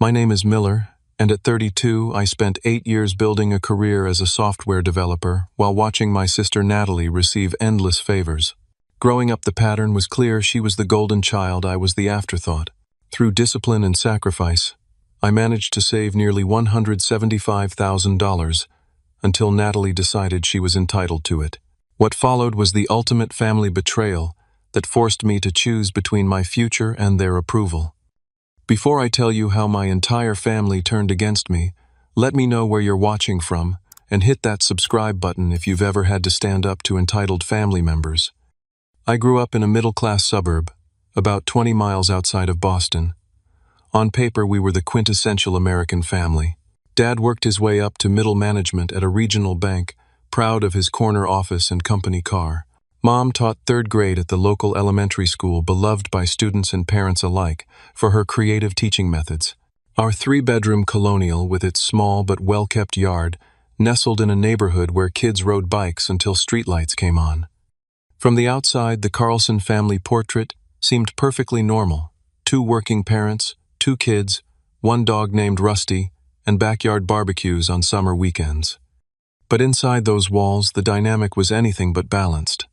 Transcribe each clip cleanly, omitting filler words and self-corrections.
My name is Miller, and at 32, I spent 8 years building a career as a software developer while watching my sister Natalie receive endless favors. Growing up, the pattern was clear. She was the golden child, I was the afterthought. Through discipline and sacrifice, I managed to save nearly $175,000 until Natalie decided she was entitled to it. What followed was the ultimate family betrayal that forced me to choose between my future and their approval. Before I tell you how my entire family turned against me, let me know where you're watching from and hit that subscribe button if you've ever had to stand up to entitled family members. I grew up in a middle-class suburb, about 20 miles outside of Boston. On paper, we were the quintessential American family. Dad worked his way up to middle management at a regional bank, proud of his corner office and company car. Mom taught 3rd grade at the local elementary school, beloved by students and parents alike for her creative teaching methods. Our 3-bedroom colonial, with its small but well-kept yard, nestled in a neighborhood where kids rode bikes until streetlights came on. From the outside, the Carlson family portrait seemed perfectly normal. 2 working parents, 2 kids, 1 dog named Rusty, and backyard barbecues on summer weekends. But inside those walls, the dynamic was anything but balanced.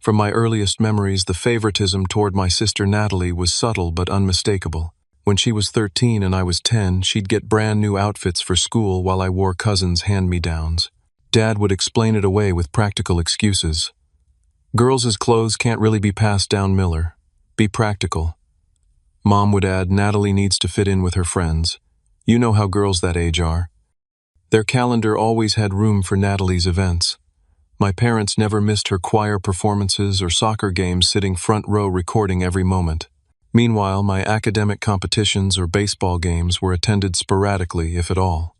From my earliest memories, the favoritism toward my sister Natalie was subtle but unmistakable. When she was 13 and I was 10, she'd get brand new outfits for school while I wore cousins' hand-me-downs. Dad would explain it away with practical excuses. Girls' clothes can't really be passed down, Miller. Be practical. Mom would add, Natalie needs to fit in with her friends. You know how girls that age are. Their calendar always had room for Natalie's events. My parents never missed her choir performances or soccer games, sitting front row recording every moment. Meanwhile, my academic competitions or baseball games were attended sporadically, if at all.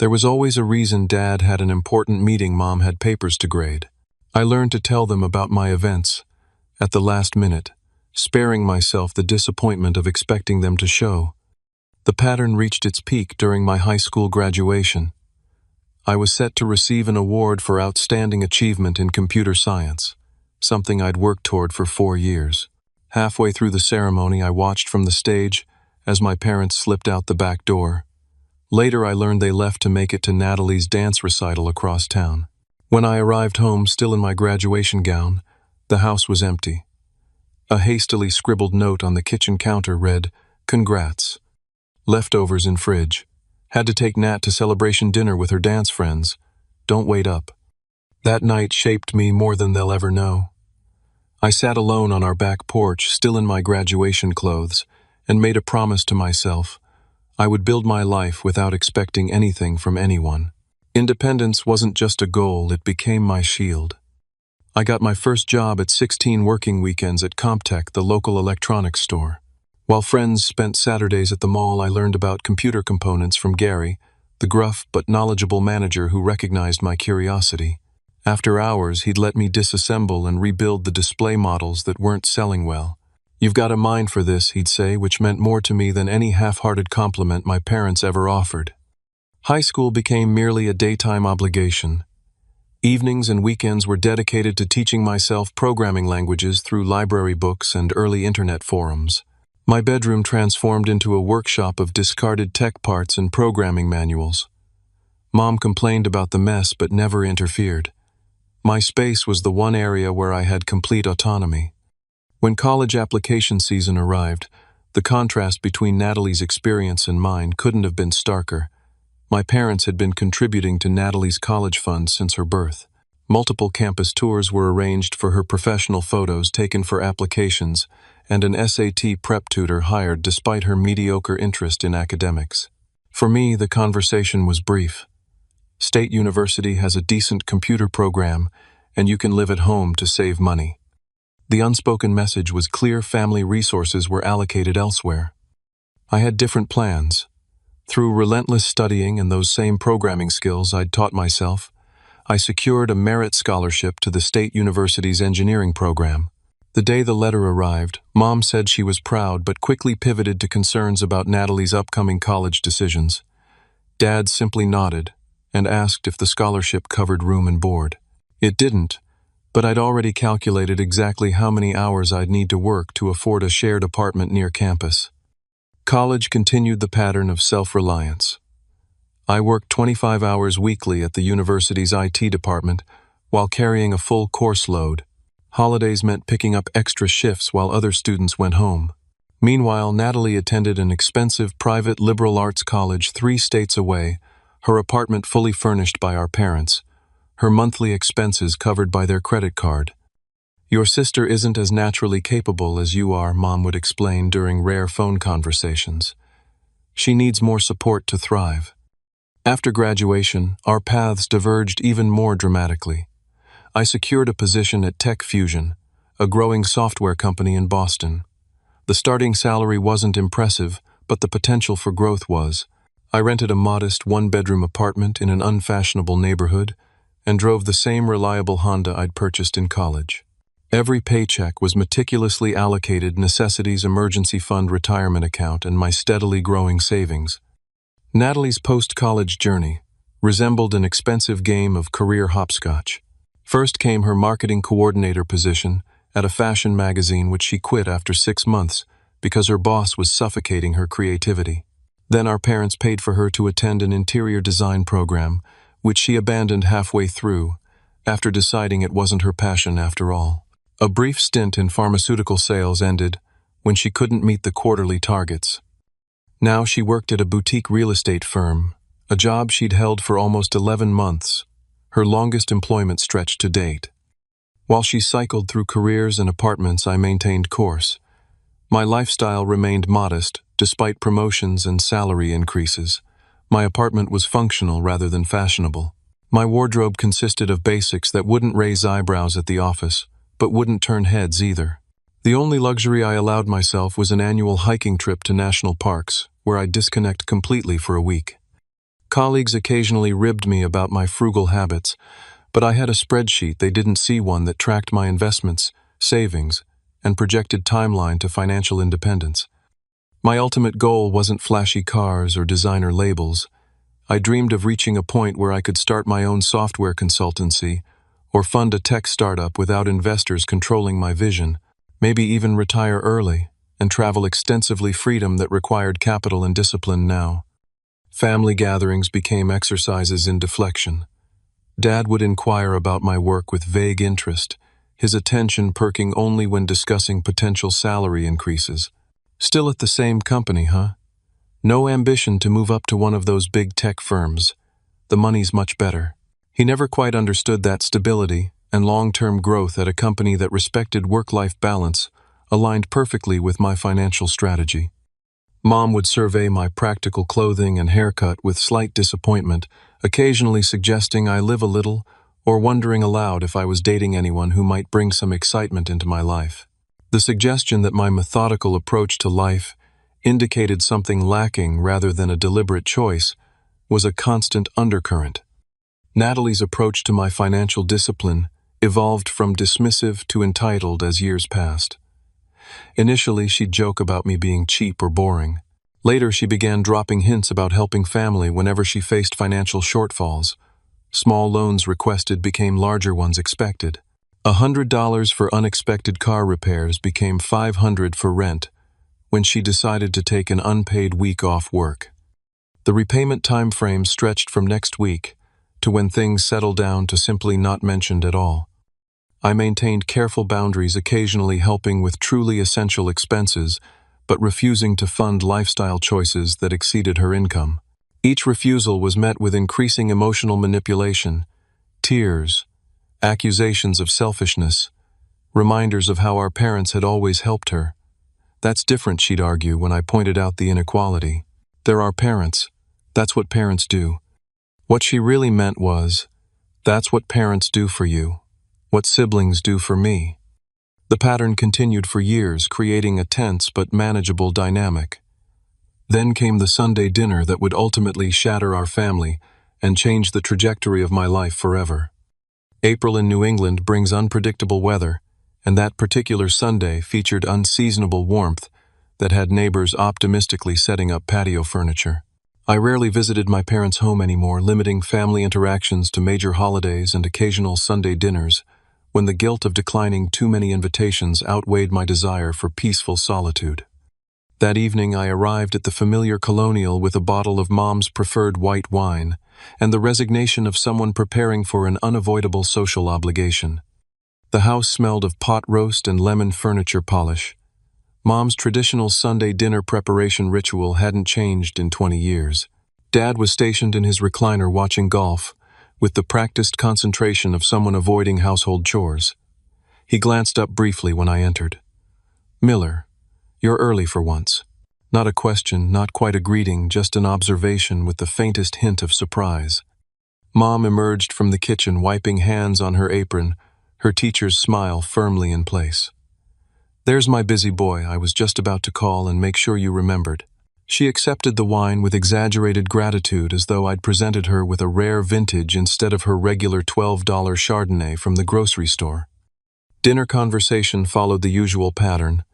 There was always a reason. Dad had an important meeting, Mom had papers to grade. I learned to tell them about my events at the last minute, sparing myself the disappointment of expecting them to show. The pattern reached its peak during my high school graduation. I was set to receive an award for outstanding achievement in computer science, something I'd worked toward for 4 years. Halfway through the ceremony, I watched from the stage as my parents slipped out the back door. Later, I learned they left to make it to Natalie's dance recital across town. When I arrived home, still in my graduation gown, the house was empty. A hastily scribbled note on the kitchen counter read, "Congrats. Leftovers in fridge. Had to take Nat to celebration dinner with her dance friends. Don't wait up." That night shaped me more than they'll ever know. I sat alone on our back porch, still in my graduation clothes, and made a promise to myself. I would build my life without expecting anything from anyone. Independence wasn't just a goal, it became my shield. I got my first job at 16, working weekends at Comptech, the local electronics store. While friends spent Saturdays at the mall, I learned about computer components from Gary, the gruff but knowledgeable manager who recognized my curiosity. After hours, he'd let me disassemble and rebuild the display models that weren't selling well. "You've got a mind for this," he'd say, which meant more to me than any half-hearted compliment my parents ever offered. High school became merely a daytime obligation. Evenings and weekends were dedicated to teaching myself programming languages through library books and early internet forums. My bedroom transformed into a workshop of discarded tech parts and programming manuals. Mom complained about the mess but never interfered. My space was the one area where I had complete autonomy. When college application season arrived, the contrast between Natalie's experience and mine couldn't have been starker. My parents had been contributing to Natalie's college fund since her birth. Multiple campus tours were arranged for her, professional photos taken for applications, and an SAT prep tutor hired despite her mediocre interest in academics. For me, the conversation was brief. State University has a decent computer program, and you can live at home to save money. The unspoken message was clear: family resources were allocated elsewhere. I had different plans. Through relentless studying and those same programming skills I'd taught myself, I secured a merit scholarship to the State University's engineering program. The day the letter arrived, Mom said she was proud but quickly pivoted to concerns about Natalie's upcoming college decisions. Dad simply nodded and asked if the scholarship covered room and board. It didn't, but I'd already calculated exactly how many hours I'd need to work to afford a shared apartment near campus. College continued the pattern of self-reliance. I worked 25 hours weekly at the university's IT department while carrying a full course load. Holidays meant picking up extra shifts while other students went home. Meanwhile, Natalie attended an expensive private liberal arts college 3 states away, her apartment fully furnished by our parents, her monthly expenses covered by their credit card. "Your sister isn't as naturally capable as you are," Mom would explain during rare phone conversations. "She needs more support to thrive." After graduation, our paths diverged even more dramatically. I secured a position at Tech Fusion, a growing software company in Boston. The starting salary wasn't impressive, but the potential for growth was. I rented a modest 1-bedroom apartment in an unfashionable neighborhood and drove the same reliable Honda I'd purchased in college. Every paycheck was meticulously allocated Necessities Emergency Fund retirement account and my steadily growing savings. Natalie's post-college journey resembled an expensive game of career hopscotch. First came her marketing coordinator position at a fashion magazine which she quit after 6 months because her boss was suffocating her creativity. Then our parents paid for her to attend an interior design program, which she abandoned halfway through, after deciding it wasn't her passion after all. A brief stint in pharmaceutical sales ended when she couldn't meet the quarterly targets. Now she worked at a boutique real estate firm, a job she'd held for almost 11 months, her longest employment stretch to date. While she cycled through careers and apartments, I maintained course. My lifestyle remained modest, despite promotions and salary increases. My apartment was functional rather than fashionable. My wardrobe consisted of basics that wouldn't raise eyebrows at the office, but wouldn't turn heads either. The only luxury I allowed myself was an annual hiking trip to national parks, where I'd disconnect completely for a week. Colleagues occasionally ribbed me about my frugal habits, but I had a spreadsheet they didn't see, one that tracked my investments, savings, and projected timeline to financial independence. My ultimate goal wasn't flashy cars or designer labels. I dreamed of reaching a point where I could start my own software consultancy or fund a tech startup without investors controlling my vision. Maybe even retire early and travel extensively, freedom that required capital and discipline now. Family gatherings became exercises in deflection. Dad would inquire about my work with vague interest, his attention perking only when discussing potential salary increases. "Still at the same company, huh? No ambition to move up to one of those big tech firms. The money's much better." He never quite understood that stability and long-term growth at a company that respected work-life balance aligned perfectly with my financial strategy. Mom would survey my practical clothing and haircut with slight disappointment, occasionally suggesting I live a little or wondering aloud if I was dating anyone who might bring some excitement into my life. The suggestion that my methodical approach to life indicated something lacking rather than a deliberate choice was a constant undercurrent. Natalie's approach to my financial discipline evolved from dismissive to entitled as years passed. Initially, she'd joke about me being cheap or boring. Later, she began dropping hints about helping family whenever she faced financial shortfalls. Small loans requested became larger ones expected. $100 for unexpected car repairs became $500 for rent when she decided to take an unpaid week off work. The repayment time frame stretched from next week to when things settled down to simply not mentioned at all. I maintained careful boundaries, occasionally helping with truly essential expenses, but refusing to fund lifestyle choices that exceeded her income. Each refusal was met with increasing emotional manipulation, tears, accusations of selfishness, reminders of how our parents had always helped her. "That's different," she'd argue when I pointed out the inequality. "They're our parents. That's what parents do." What she really meant was, "That's what parents do for you, what siblings do for me." The pattern continued for years, creating a tense but manageable dynamic. Then came the Sunday dinner that would ultimately shatter our family and change the trajectory of my life forever. April in New England brings unpredictable weather, and that particular Sunday featured unseasonable warmth that had neighbors optimistically setting up patio furniture. I rarely visited my parents' home anymore, limiting family interactions to major holidays and occasional Sunday dinners, when the guilt of declining too many invitations outweighed my desire for peaceful solitude. That evening I arrived at the familiar Colonial with a bottle of Mom's preferred white wine and the resignation of someone preparing for an unavoidable social obligation. The house smelled of pot roast and lemon furniture polish. Mom's traditional Sunday dinner preparation ritual hadn't changed in 20 years. Dad was stationed in his recliner watching golf, with the practiced concentration of someone avoiding household chores. He glanced up briefly when I entered. "Miller, you're early for once." Not a question, not quite a greeting, just an observation with the faintest hint of surprise. Mom emerged from the kitchen, wiping hands on her apron, her teacher's smile firmly in place. "There's my busy boy I was just about to call and make sure you remembered." She accepted the wine with exaggerated gratitude, as though I'd presented her with a rare vintage instead of her regular $12 Chardonnay from the grocery store. Dinner conversation followed the usual pattern.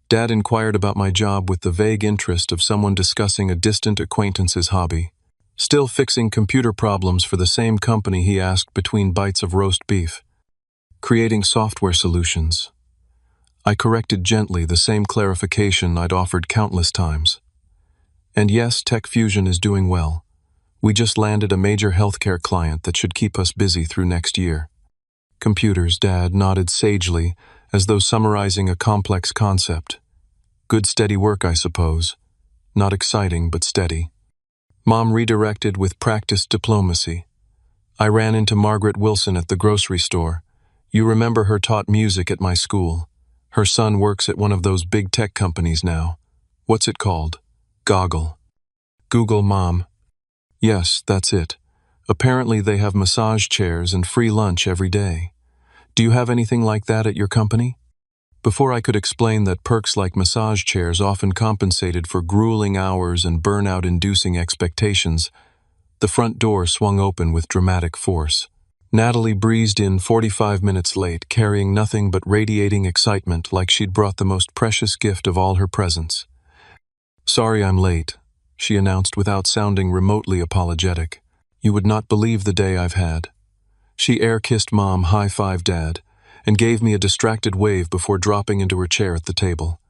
Dad inquired about my job with the vague interest of someone discussing a distant acquaintance's hobby. Still fixing computer problems for the same company, he asked between bites of roast beef. "Creating software solutions." I corrected gently, the same clarification I'd offered countless times. "And yes, Tech Fusion is doing well. We just landed a major healthcare client that should keep us busy through next year." "Computers," Dad nodded sagely, as though summarizing a complex concept. "Good steady work, I suppose. Not exciting, but steady." Mom redirected with practiced diplomacy. "I ran into Margaret Wilson at the grocery store. You remember her taught music at my school. Her son works at one of those big tech companies now. What's it called? Goggle." "Google, Mom." "Yes, that's it. Apparently they have massage chairs and free lunch every day. Do you have anything like that at your company?" Before I could explain that perks like massage chairs often compensated for grueling hours and burnout-inducing expectations, the front door swung open with dramatic force. Natalie breezed in 45 minutes late, carrying nothing but radiating excitement, like she'd brought the most precious gift of all her presents. "Sorry I'm late," she announced without sounding remotely apologetic. "You would not believe the day I've had." She air-kissed Mom, high-fived Dad, and gave me a distracted wave before dropping into her chair at the table.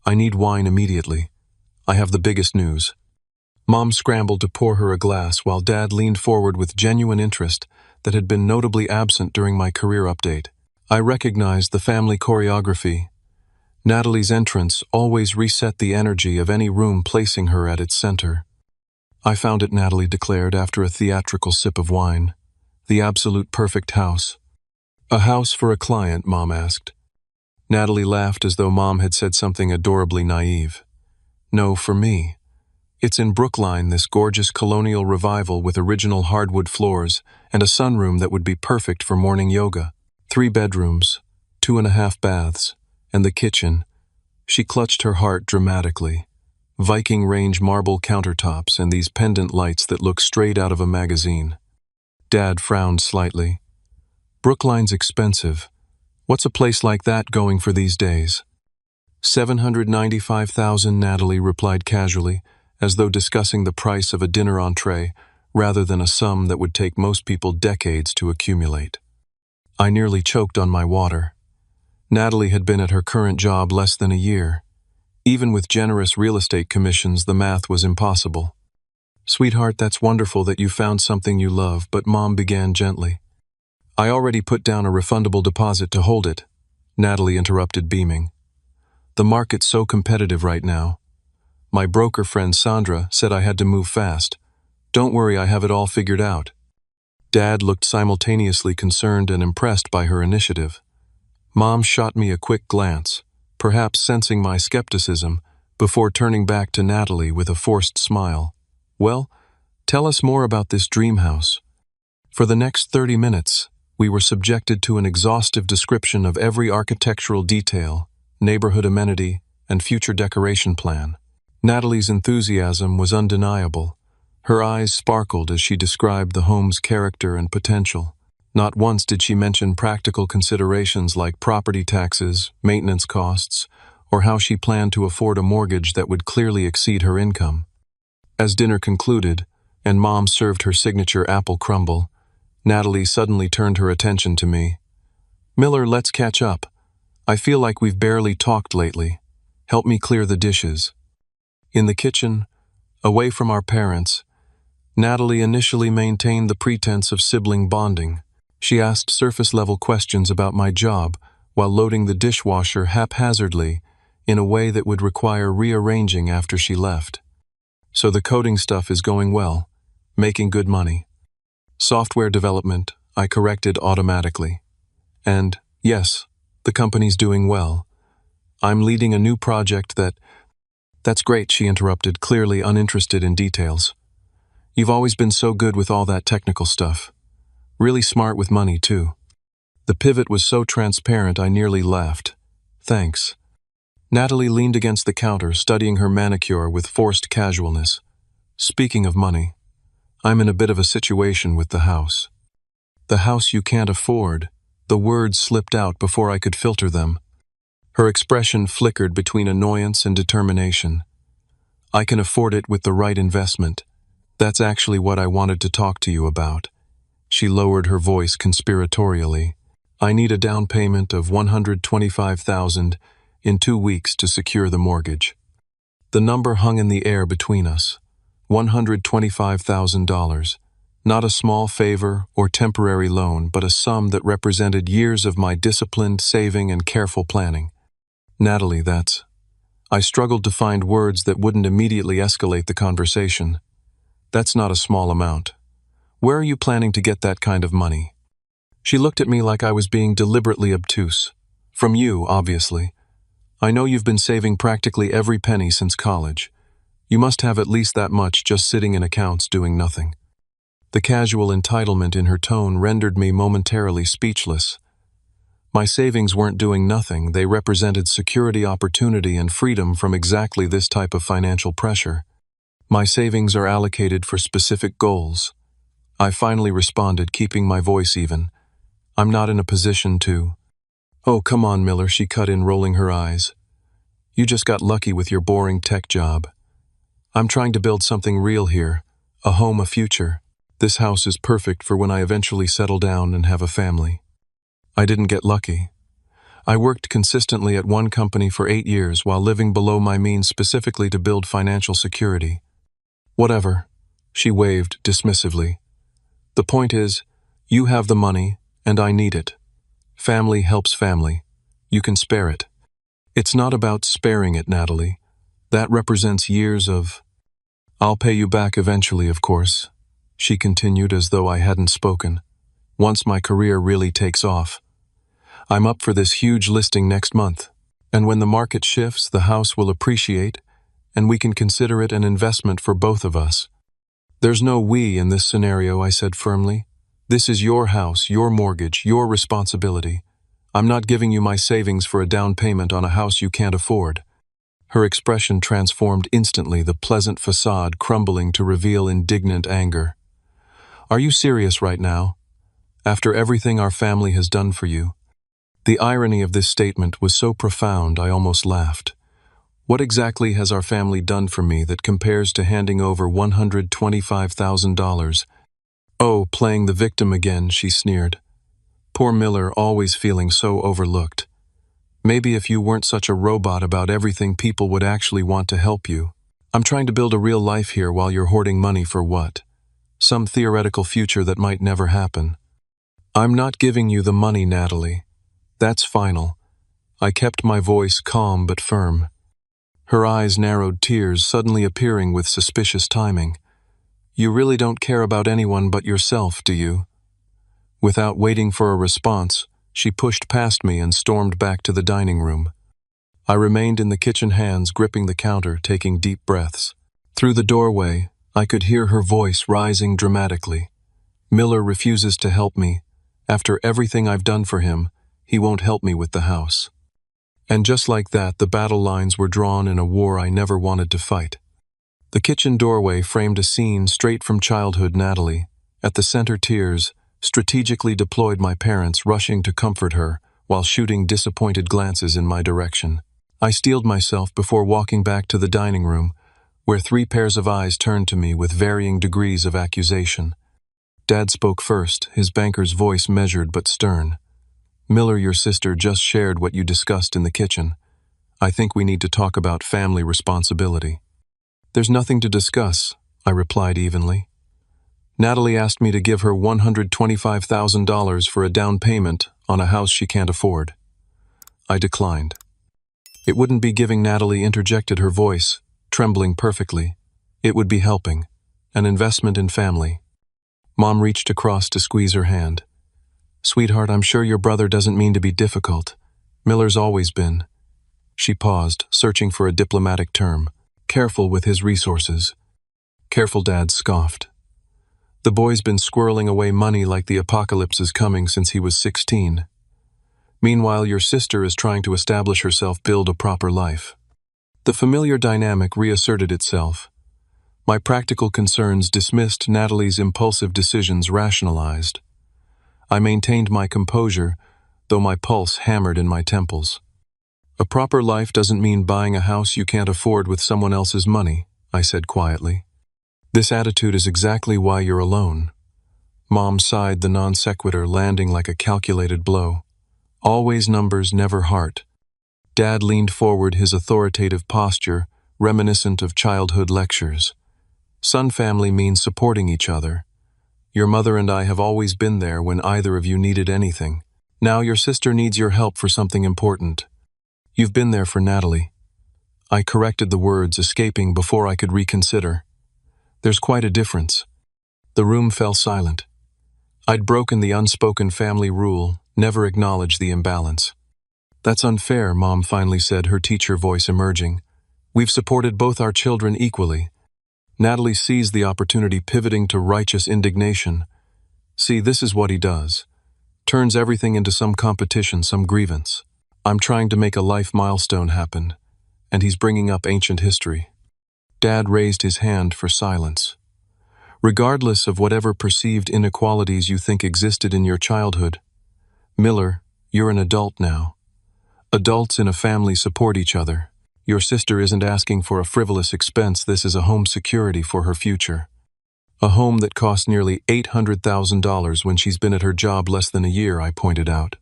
"I need wine immediately. I have the biggest news." Mom scrambled to pour her a glass while Dad leaned forward with genuine interest that had been notably absent during my career update. I recognized the family choreography. Natalie's entrance always reset the energy of any room, placing her at its center. "I found it," Natalie declared after a theatrical sip of wine. "The absolute perfect house." "A house for a client?" Mom asked. Natalie laughed as though Mom had said something adorably naive. "No, for me. It's in Brookline, this gorgeous colonial revival with original hardwood floors and a sunroom that would be perfect for morning yoga. 3 bedrooms, 2.5 baths, and the kitchen." She clutched her heart dramatically. "Viking range marble countertops and these pendant lights that look straight out of a magazine." Dad frowned slightly. "Brookline's expensive. What's a place like that going for these days?" $795,000, Natalie replied casually, as though discussing the price of a dinner entree, rather than a sum that would take most people decades to accumulate. I nearly choked on my water. Natalie had been at her current job less than a year. Even with generous real estate commissions, the math was impossible. "Sweetheart, that's wonderful that you found something you love," but Mom began gently. "I already put down a refundable deposit to hold it," Natalie interrupted, beaming. "The market's so competitive right now. My broker friend Sandra said I had to move fast. Don't worry, I have it all figured out." Dad looked simultaneously concerned and impressed by her initiative. Mom shot me a quick glance, perhaps sensing my skepticism, before turning back to Natalie with a forced smile. "Well, tell us more about this dream house." For the next 30 minutes, we were subjected to an exhaustive description of every architectural detail, neighborhood amenity, and future decoration plan. Natalie's enthusiasm was undeniable. Her eyes sparkled as she described the home's character and potential. Not once did she mention practical considerations like property taxes, maintenance costs, or how she planned to afford a mortgage that would clearly exceed her income. As dinner concluded, and Mom served her signature apple crumble, Natalie suddenly turned her attention to me. "Miller, let's catch up. I feel like we've barely talked lately. Help me clear the dishes. In the kitchen, away from our parents, Natalie initially maintained the pretense of sibling bonding. She asked surface-level questions about my job while loading the dishwasher haphazardly in a way that would require rearranging after she left. So the coding stuff is going well, making good money. Software development, I corrected automatically. And, yes, the company's doing well. I'm leading a new project That's great, she interrupted, clearly uninterested in details. You've always been so good with all that technical stuff. Really smart with money, too. The pivot was so transparent I nearly laughed. Thanks. Natalie leaned against the counter, studying her manicure with forced casualness. Speaking of money, I'm in a bit of a situation with the house. The house you can't afford. The words slipped out before I could filter them. Her expression flickered between annoyance and determination. I can afford it with the right investment. That's actually what I wanted to talk to you about. She lowered her voice conspiratorially. I need a down payment of $125,000 in 2 weeks to secure the mortgage. The number hung in the air between us. $125,000. Not a small favor or temporary loan, but a sum that represented years of my disciplined saving and careful planning. Natalie, I struggled to find words that wouldn't immediately escalate the conversation. That's not a small amount. Where are you planning to get that kind of money? She looked at me like I was being deliberately obtuse. From you, obviously. I know you've been saving practically every penny since college. You must have at least that much just sitting in accounts doing nothing. The casual entitlement in her tone rendered me momentarily speechless. My savings weren't doing nothing, they represented security, opportunity, and freedom from exactly this type of financial pressure. My savings are allocated for specific goals. I finally responded, keeping my voice even. I'm not in a position to... Oh, come on, Miller, she cut in, rolling her eyes. You just got lucky with your boring tech job. I'm trying to build something real here, a home, a future. This house is perfect for when I eventually settle down and have a family. I didn't get lucky. I worked consistently at one company for 8 years while living below my means specifically to build financial security. Whatever, she waved dismissively. The point is, you have the money, and I need it. Family helps family. You can spare it. It's not about sparing it, Natalie. That represents years of... I'll pay you back eventually, of course, she continued as though I hadn't spoken. Once my career really takes off. I'm up for this huge listing next month, and when the market shifts, the house will appreciate, and we can consider it an investment for both of us. There's no we in this scenario, I said firmly. This is your house, your mortgage, your responsibility. I'm not giving you my savings for a down payment on a house you can't afford. Her expression transformed instantly, the pleasant facade crumbling to reveal indignant anger. Are you serious right now? After everything our family has done for you? The irony of this statement was so profound I almost laughed. What exactly has our family done for me that compares to handing over $125,000? Oh, playing the victim again, she sneered. Poor Miller, always feeling so overlooked. Maybe if you weren't such a robot about everything, people would actually want to help you. I'm trying to build a real life here while you're hoarding money for what? Some theoretical future that might never happen. I'm not giving you the money, Natalie. That's final. I kept my voice calm but firm. Her eyes narrowed, tears suddenly appearing with suspicious timing. You really don't care about anyone but yourself, do you? Without waiting for a response, she pushed past me and stormed back to the dining room. I remained in the kitchen, hands gripping the counter, taking deep breaths. Through the doorway, I could hear her voice rising dramatically. Miller refuses to help me. After everything I've done for him, he won't help me with the house. And just like that, the battle lines were drawn in a war I never wanted to fight. The kitchen doorway framed a scene straight from childhood. Natalie, at the center, tears, strategically deployed, my parents rushing to comfort her while shooting disappointed glances in my direction. I steeled myself before walking back to the dining room, where 3 pairs of eyes turned to me with varying degrees of accusation. Dad spoke first, his banker's voice measured but stern. Miller, your sister just shared what you discussed in the kitchen. I think we need to talk about family responsibility. There's nothing to discuss, I replied evenly. Natalie asked me to give her $125,000 for a down payment on a house she can't afford. I declined. It wouldn't be giving. Natalie interjected, her voice trembling perfectly. It would be helping. An investment in family. Mom reached across to squeeze her hand. Sweetheart, I'm sure your brother doesn't mean to be difficult. Miller's always been. She paused, searching for a diplomatic term. Careful with his resources. Careful, Dad scoffed. The boy's been squirreling away money like the apocalypse is coming since he was 16. Meanwhile, your sister is trying to establish herself, build a proper life. The familiar dynamic reasserted itself. My practical concerns dismissed, Natalie's impulsive decisions rationalized. I maintained my composure, though my pulse hammered in my temples. A proper life doesn't mean buying a house you can't afford with someone else's money, I said quietly. This attitude is exactly why you're alone. Mom sighed, the non sequitur landing like a calculated blow. Always numbers, never heart. Dad leaned forward, his authoritative posture reminiscent of childhood lectures. Son, family means supporting each other. Your mother and I have always been there when either of you needed anything. Now your sister needs your help for something important. You've been there for Natalie. I corrected the words, escaping before I could reconsider. There's quite a difference. The room fell silent. I'd broken the unspoken family rule, never acknowledge the imbalance. That's unfair, Mom finally said, her teacher voice emerging. We've supported both our children equally. Natalie seized the opportunity, pivoting to righteous indignation. See, this is what he does. Turns everything into some competition, some grievance. I'm trying to make a life milestone happen, and he's bringing up ancient history. Dad raised his hand for silence. Regardless of whatever perceived inequalities you think existed in your childhood, Miller, you're an adult now. Adults in a family support each other. Your sister isn't asking for a frivolous expense. This is a home security for her future. A home that cost nearly $800,000 when she's been at her job less than a year, I pointed out.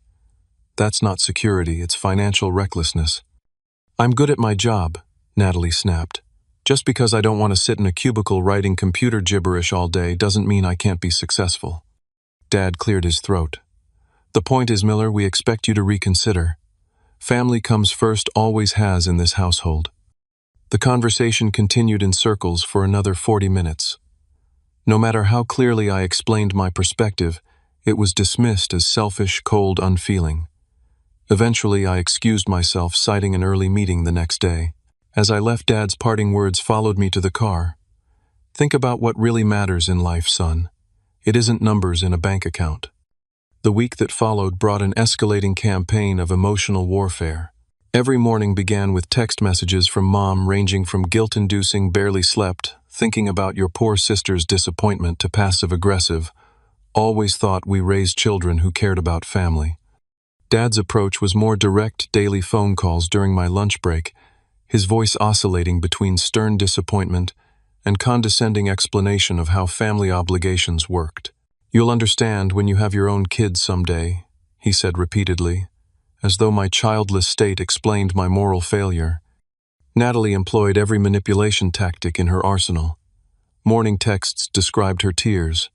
That's not security, it's financial recklessness. I'm good at my job, Natalie snapped. Just because I don't want to sit in a cubicle writing computer gibberish all day doesn't mean I can't be successful. Dad cleared his throat. The point is, Miller, we expect you to reconsider. Family comes first, always has in this household. The conversation continued in circles for another 40 minutes. No matter how clearly I explained my perspective, it was dismissed as selfish, cold, unfeeling. Eventually, I excused myself, citing an early meeting the next day. As I left, Dad's parting words followed me to the car. Think about what really matters in life, son. It isn't numbers in a bank account. The week that followed brought an escalating campaign of emotional warfare. Every morning began with text messages from Mom ranging from guilt-inducing barely slept, thinking about your poor sister's disappointment, to passive-aggressive, always thought we raised children who cared about family. Dad's approach was more direct, daily phone calls during my lunch break, his voice oscillating between stern disappointment and condescending explanation of how family obligations worked. You'll understand when you have your own kids someday, he said repeatedly, as though my childless state explained my moral failure. Natalie employed every manipulation tactic in her arsenal. Morning texts described her tears.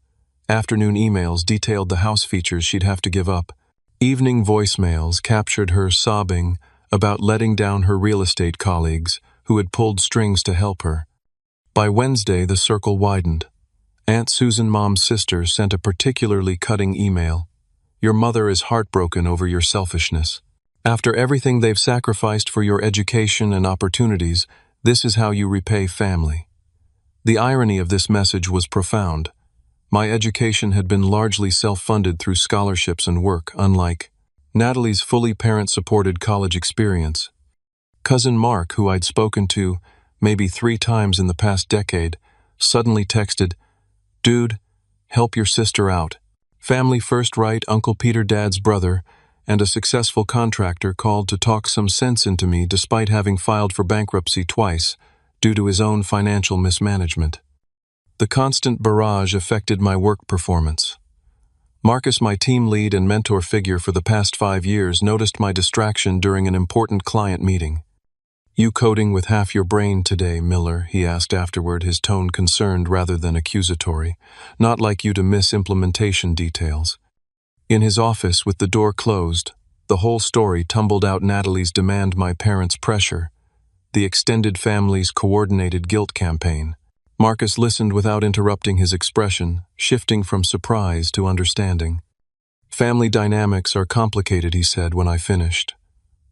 Afternoon emails detailed the house features she'd have to give up. Evening voicemails captured her sobbing about letting down her real estate colleagues who had pulled strings to help her. By Wednesday, the circle widened. Aunt Susan, Mom's sister, sent a particularly cutting email. Your mother is heartbroken over your selfishness. After everything they've sacrificed for your education and opportunities, this is how you repay family. The irony of this message was profound. My education had been largely self-funded through scholarships and work, unlike Natalie's fully parent-supported college experience. Cousin Mark, who I'd spoken to maybe 3 times in the past decade, suddenly texted, "Dude, help your sister out. Family first, right?" Uncle Peter, Dad's brother, and a successful contractor, called to talk some sense into me despite having filed for bankruptcy twice due to his own financial mismanagement. The constant barrage affected my work performance. Marcus, my team lead and mentor figure for the past 5 years, noticed my distraction during an important client meeting. "You coding with half your brain today, Miller?" he asked afterward, his tone concerned rather than accusatory. "Not like you to miss implementation details." In his office, with the door closed, the whole story tumbled out: Natalie's demand, my parents' pressure, the extended family's coordinated guilt campaign. Marcus listened without interrupting, his expression shifting from surprise to understanding. "Family dynamics are complicated," he said when I finished.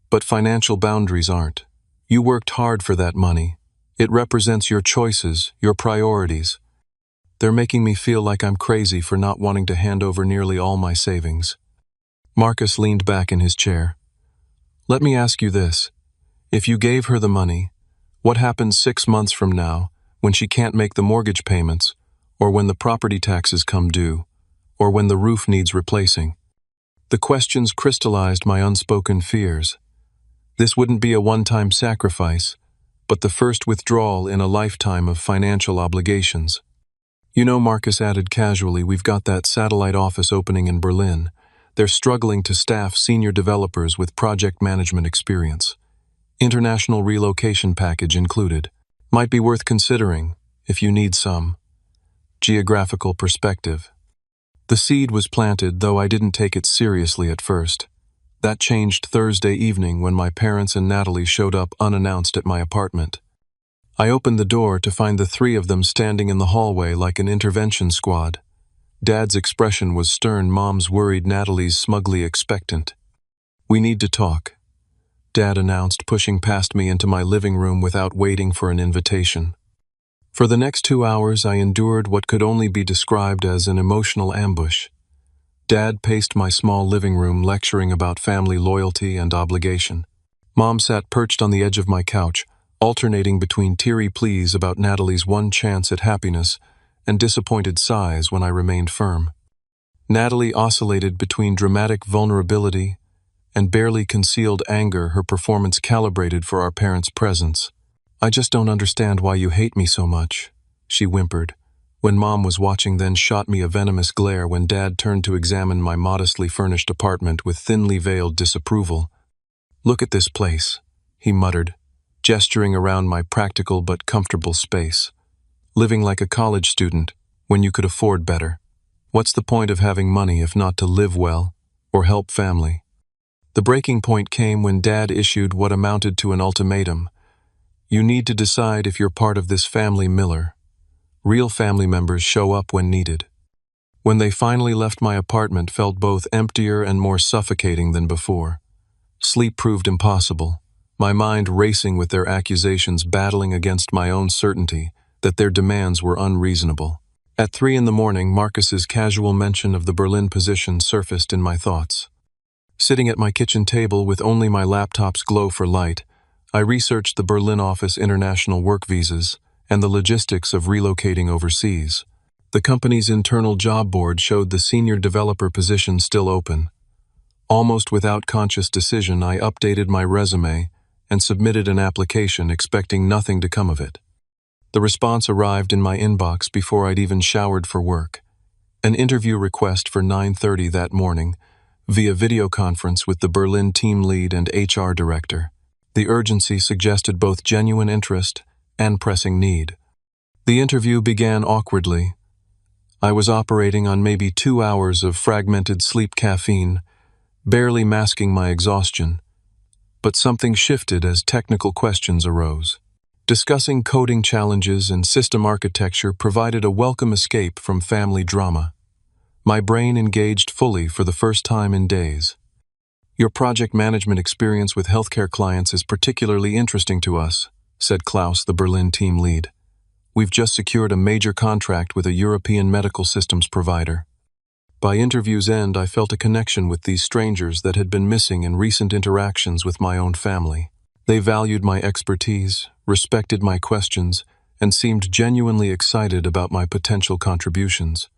"But financial boundaries aren't. You worked hard for that money. It represents your choices, your priorities. They're making me feel like I'm crazy for not wanting to hand over nearly all my savings." Marcus leaned back in his chair. "Let me ask you this. If you gave her the money, what happens 6 months from now when she can't make the mortgage payments, or when the property taxes come due, or when the roof needs replacing?" The questions crystallized my unspoken fears. This wouldn't be a one-time sacrifice, but the first withdrawal in a lifetime of financial obligations. "You know," Marcus added casually, "we've got that satellite office opening in Berlin. They're struggling to staff senior developers with project management experience. International relocation package included. Might be worth considering if you need some geographical perspective." The seed was planted, though I didn't take it seriously at first. That changed Thursday evening when my parents and Natalie showed up unannounced at my apartment. I opened the door to find the three of them standing in the hallway like an intervention squad. Dad's expression was stern, Mom's worried, Natalie's smugly expectant. "We need to talk," Dad announced, pushing past me into my living room without waiting for an invitation. For the next 2 hours, I endured what could only be described as an emotional ambush. Dad paced my small living room, lecturing about family loyalty and obligation. Mom sat perched on the edge of my couch, alternating between teary pleas about Natalie's one chance at happiness and disappointed sighs when I remained firm. Natalie oscillated between dramatic vulnerability and barely concealed anger, her performance calibrated for our parents' presence. "I just don't understand why you hate me so much," she whimpered, when Mom was watching, then shot me a venomous glare when Dad turned to examine my modestly furnished apartment with thinly veiled disapproval. "Look at this place," he muttered, gesturing around my practical but comfortable space. "Living like a college student when you could afford better. What's the point of having money if not to live well or help family?" The breaking point came when Dad issued what amounted to an ultimatum. "You need to decide if you're part of this family, Miller. Real family members show up when needed." When they finally left, my apartment felt both emptier and more suffocating than before. Sleep proved impossible, my mind racing with their accusations battling against my own certainty that their demands were unreasonable. At 3 in the morning, Marcus's casual mention of the Berlin position surfaced in my thoughts. Sitting at my kitchen table with only my laptop's glow for light, I researched the Berlin office international work visas and the logistics of relocating overseas. The company's internal job board showed the senior developer position still open. Almost without conscious decision, I updated my resume and submitted an application, expecting nothing to come of it. The response arrived in my inbox before I'd even showered for work. An interview request for 9:30 that morning, via video conference with the Berlin team lead and HR director. The urgency suggested both genuine interest and pressing need. The interview began awkwardly. I was operating on maybe 2 hours of fragmented sleep caffeine, barely masking my exhaustion. But something shifted as technical questions arose. Discussing coding challenges and system architecture provided a welcome escape from family drama. My brain engaged fully for the first time in days. "Your project management experience with healthcare clients is particularly interesting to us," said Klaus, the Berlin team lead. "We've just secured a major contract with a European medical systems provider." By interview's end, I felt a connection with these strangers that had been missing in recent interactions with my own family. They valued my expertise, respected my questions, and seemed genuinely excited about my potential contributions.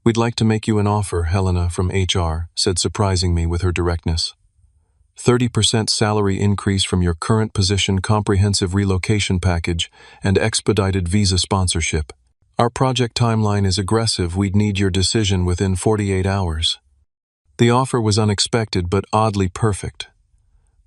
"We'd like to make you an offer," Helena from HR said, surprising me with her directness. 30% salary increase from your current position, comprehensive relocation package, and expedited visa sponsorship. Our project timeline is aggressive. We'd need your decision within 48 hours. The offer was unexpected but oddly perfect.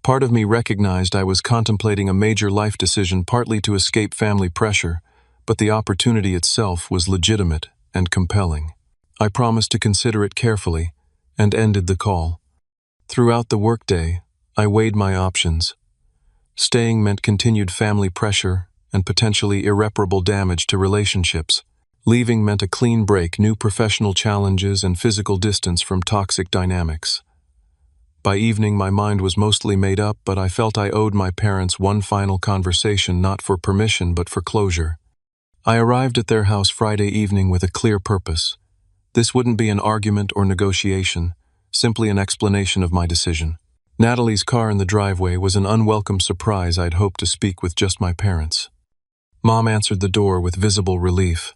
Part of me recognized I was contemplating a major life decision partly to escape family pressure, but the opportunity itself was legitimate and compelling. I promised to consider it carefully and ended the call. Throughout the workday, I weighed my options. Staying meant continued family pressure and potentially irreparable damage to relationships. Leaving meant a clean break, new professional challenges, and physical distance from toxic dynamics. By evening, my mind was mostly made up, but I felt I owed my parents one final conversation, not for permission, but for closure. I arrived at their house Friday evening with a clear purpose. This wouldn't be an argument or negotiation, simply an explanation of my decision. Natalie's car in the driveway was an unwelcome surprise. I'd hoped to speak with just my parents. Mom answered the door with visible relief.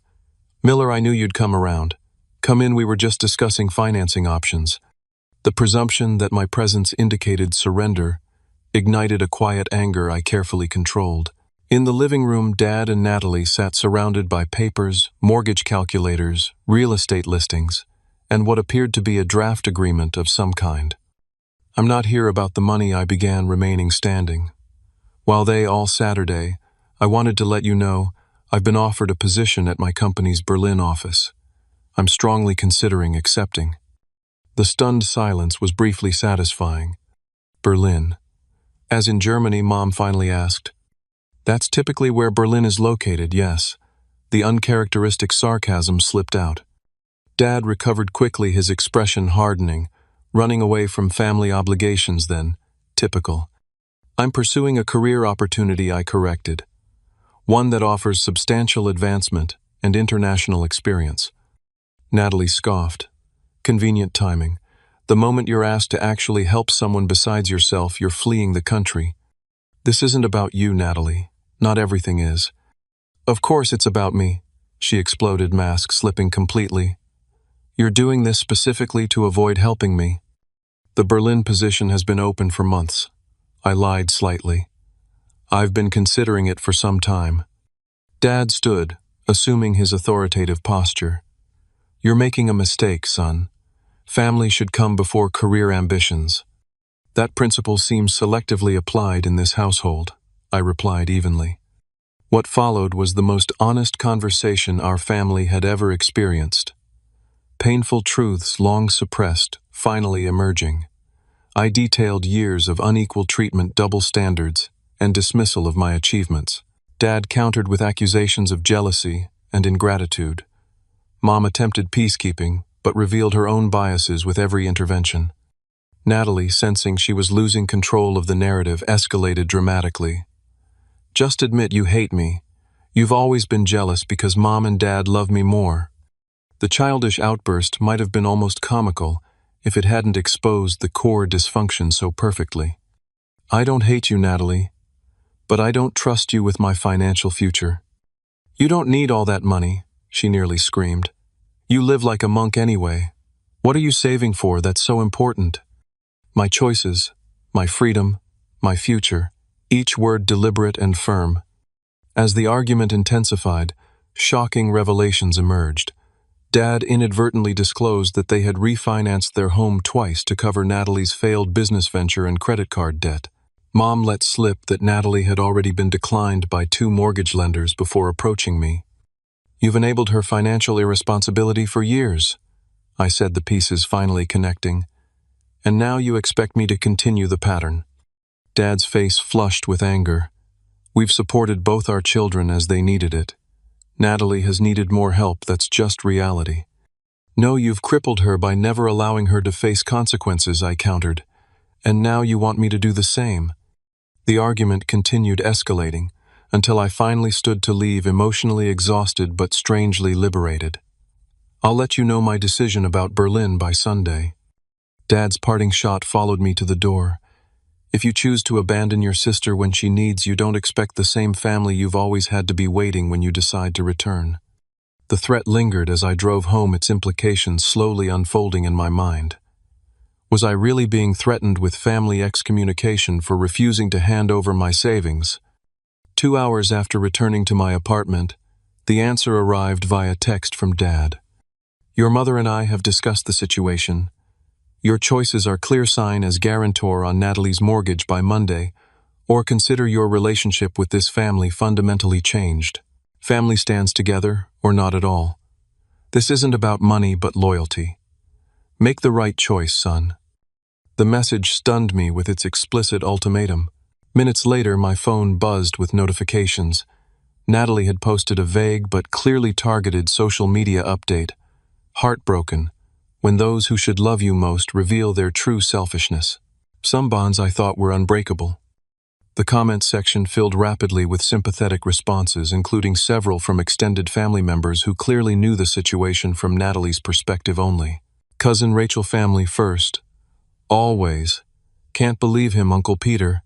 "Miller, I knew you'd come around. Come in, we were just discussing financing options." The presumption that my presence indicated surrender ignited a quiet anger I carefully controlled. In the living room, Dad and Natalie sat surrounded by papers, mortgage calculators, real estate listings, and what appeared to be a draft agreement of some kind. "I'm not here about the money," I began, remaining standing. "While they all Saturday, I wanted to let you know I've been offered a position at my company's Berlin office. I'm strongly considering accepting." The stunned silence was briefly satisfying. "Berlin. As in Germany?" Mom finally asked. "That's typically where Berlin is located, yes." The uncharacteristic sarcasm slipped out. Dad recovered quickly, his expression hardening. "Running away from family obligations, then. Typical." "I'm pursuing a career opportunity," I corrected. "One that offers substantial advancement and international experience." Natalie scoffed. "Convenient timing. The moment you're asked to actually help someone besides yourself, you're fleeing the country." "This isn't about you, Natalie. Not everything is." "Of course it's about me," she exploded, mask slipping completely. "You're doing this specifically to avoid helping me." "The Berlin position has been open for months." I lied slightly. "I've been considering it for some time." Dad stood, assuming his authoritative posture. "You're making a mistake, son. Family should come before career ambitions." "That principle seems selectively applied in this household," I replied evenly. What followed was the most honest conversation our family had ever experienced. Painful truths long suppressed, finally emerging. I detailed years of unequal treatment, double standards, and dismissal of my achievements. Dad countered with accusations of jealousy and ingratitude. Mom attempted peacekeeping, but revealed her own biases with every intervention. Natalie, sensing she was losing control of the narrative, escalated dramatically. "Just admit you hate me. You've always been jealous because Mom and Dad love me more." The childish outburst might have been almost comical if it hadn't exposed the core dysfunction so perfectly. "I don't hate you, Natalie, but I don't trust you with my financial future." "You don't need all that money," she nearly screamed. "You live like a monk anyway. What are you saving for that's so important?" "My choices, my freedom, my future," each word deliberate and firm. As the argument intensified, shocking revelations emerged. Dad inadvertently disclosed that they had refinanced their home twice to cover Natalie's failed business venture and credit card debt. Mom let slip that Natalie had already been declined by 2 mortgage lenders before approaching me. "You've enabled her financial irresponsibility for years," I said, the pieces finally connecting. "And now you expect me to continue the pattern." Dad's face flushed with anger. "We've supported both our children as they needed it. Natalie has needed more help, that's just reality." "No, you've crippled her by never allowing her to face consequences," I countered. "And now you want me to do the same." The argument continued escalating, until I finally stood to leave, emotionally exhausted but strangely liberated. "I'll let you know my decision about Berlin by Sunday." Dad's parting shot followed me to the door. "If you choose to abandon your sister when she needs you, don't expect the same family you've always had to be waiting when you decide to return." The threat lingered as I drove home, its implications slowly unfolding in my mind. Was I really being threatened with family excommunication for refusing to hand over my savings? 2 hours after returning to my apartment, the answer arrived via text from Dad. "Your mother and I have discussed the situation. Your choices are clear sign as guarantor on Natalie's mortgage by Monday, or consider your relationship with this family fundamentally changed. Family stands together, or not at all. This isn't about money but loyalty. Make the right choice, son. The message stunned me with its explicit ultimatum. Minutes later, my phone buzzed with notifications. Natalie had posted a vague but clearly targeted social media update. Heartbroken, when those who should love you most reveal their true selfishness. Some bonds I thought were unbreakable. The comments section filled rapidly with sympathetic responses, including several from extended family members who clearly knew the situation from Natalie's perspective only. Cousin Rachel family first. Always. Can't believe him, Uncle Peter.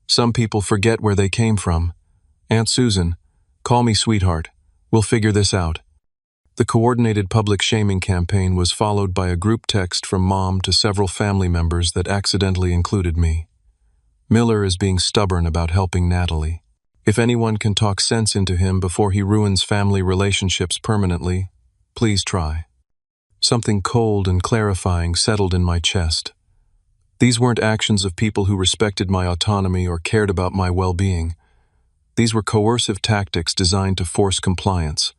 Some people forget where they came from. Aunt Susan, call me sweetheart. We'll figure this out. The coordinated public shaming campaign was followed by a group text from Mom to several family members that accidentally included me. Miller is being stubborn about helping Natalie. If anyone can talk sense into him before he ruins family relationships permanently, please try. Something cold and clarifying settled in my chest. These weren't actions of people who respected my autonomy or cared about my well-being. These were coercive tactics designed to force compliance.